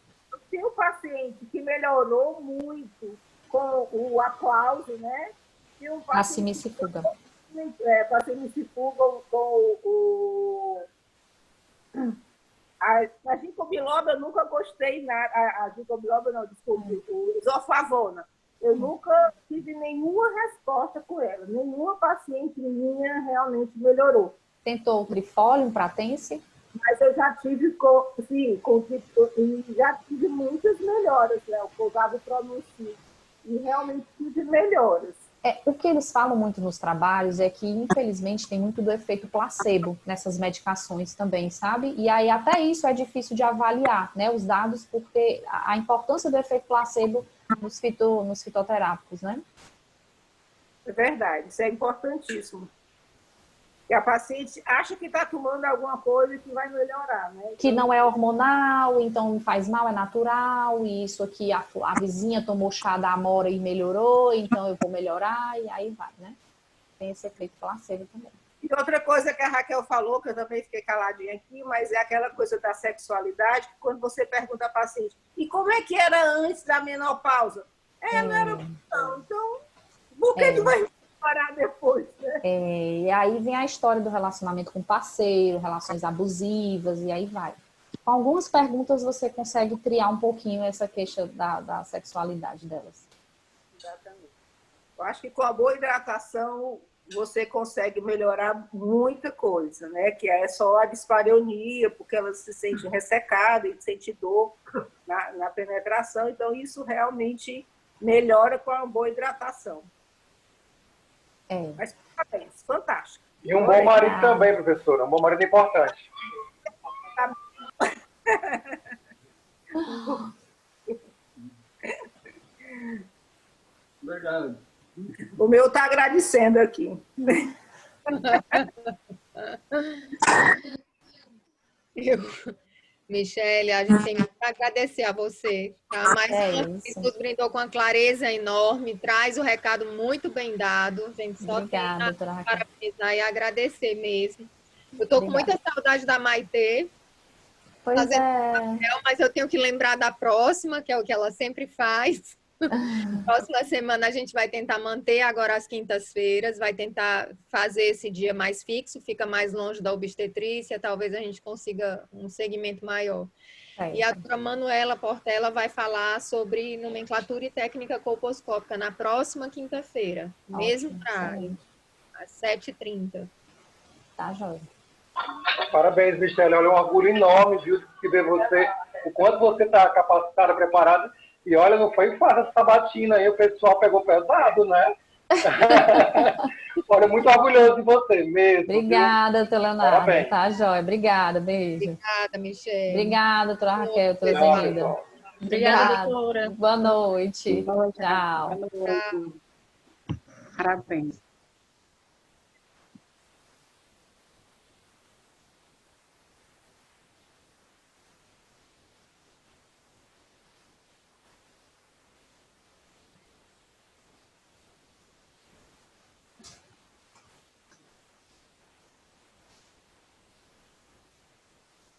Tem um paciente que melhorou muito com o aplauso, né? Tem um
A simicifuga.
Com a simicifuga, com a ginkgo biloba eu nunca gostei nada. A ginkgo biloba não, desculpe, o isoflavona. Eu nunca tive nenhuma resposta com ela. Nenhuma paciente minha realmente melhorou.
Tentou o trifolium pratense?
Mas eu já tive já tive muitas melhoras, né? Eu usava o Pronuncio e realmente tive melhoras.
O que eles falam muito nos trabalhos é que, infelizmente, tem muito do efeito placebo nessas medicações também, sabe? E aí até isso é difícil de avaliar, né? Os dados, porque a importância do efeito placebo nos fitoterápicos, né?
É verdade, isso é importantíssimo. E a paciente acha que está tomando alguma coisa que vai melhorar, né? Então,
que não é hormonal, então não faz mal, é natural, e isso aqui a vizinha tomou chá da amora e melhorou, então eu vou melhorar, e aí vai, né? Tem esse efeito placebo também.
E outra coisa que a Raquel falou, que eu também fiquei caladinha aqui, mas é aquela coisa da sexualidade, que quando você pergunta à paciente, e como é que era antes da menopausa? Não era não, então, por que vai parar depois, né?
E aí vem a história do relacionamento com o parceiro, relações abusivas, e aí vai. Com algumas perguntas você consegue triar um pouquinho essa queixa da sexualidade delas.
Exatamente. Eu acho que com a boa hidratação você consegue melhorar muita coisa, né? Que é só a dispareunia, porque ela se sente ressecada e sente dor na penetração. Então, isso realmente melhora com a boa hidratação. Mas, parabéns, fantástico.
E um bom marido também, professora. Um bom marido é importante.
Verdade.
O meu está agradecendo aqui.
Michele, a gente tem que agradecer a você. Tá? Mas nos brindou com uma clareza enorme, traz o recado muito bem dado. A gente só
Obrigada,
tem a parabenizar e agradecer mesmo. Eu estou com muita saudade da Maitê.
Pois
papel, mas eu tenho que lembrar da próxima, que é o que ela sempre faz. Próxima semana a gente vai tentar manter agora as quintas-feiras, vai tentar fazer esse dia mais fixo, fica mais longe da obstetrícia, talvez a gente consiga um segmento maior. E a doutora Manuela Portela vai falar sobre nomenclatura e técnica colposcópica na próxima quinta-feira, mesmo horário. às 7h30.
Tá, joia.
Parabéns, Michele. Olha, é um orgulho enorme, viu, de ver você, o quanto você está capacitada, preparada. E olha, não foi fácil essa sabatina aí, o pessoal pegou pesado, né? Olha, muito orgulhoso de você mesmo.
Obrigada, doutor Leonardo.
Parabéns.
Tá, joia. Obrigada, beijo.
Obrigada, Michele.
Obrigada, doutora Raquel, doutora
Tchau,
Zenilda.
pessoal.
Obrigada, doutora.
Boa noite. Tchau.
Parabéns.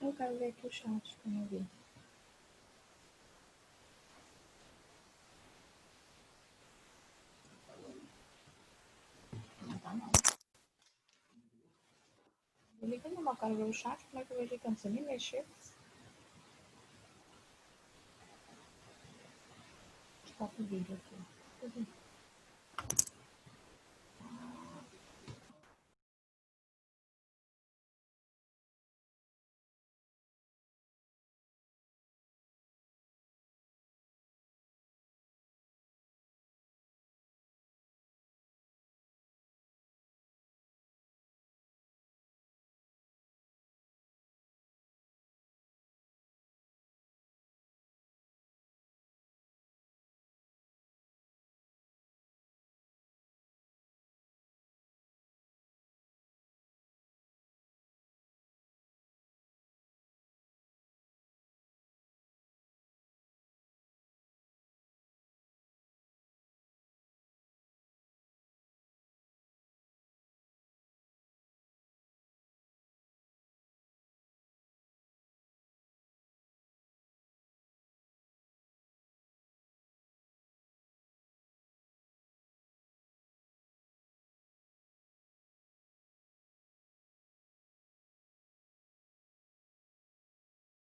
Eu quero ver aqui o chat, como eu vi. Não tá, não. Eu liguei no meu cara ver o chat, como é que eu vejo que eu não sei nem mexer? Está com o vídeo aqui.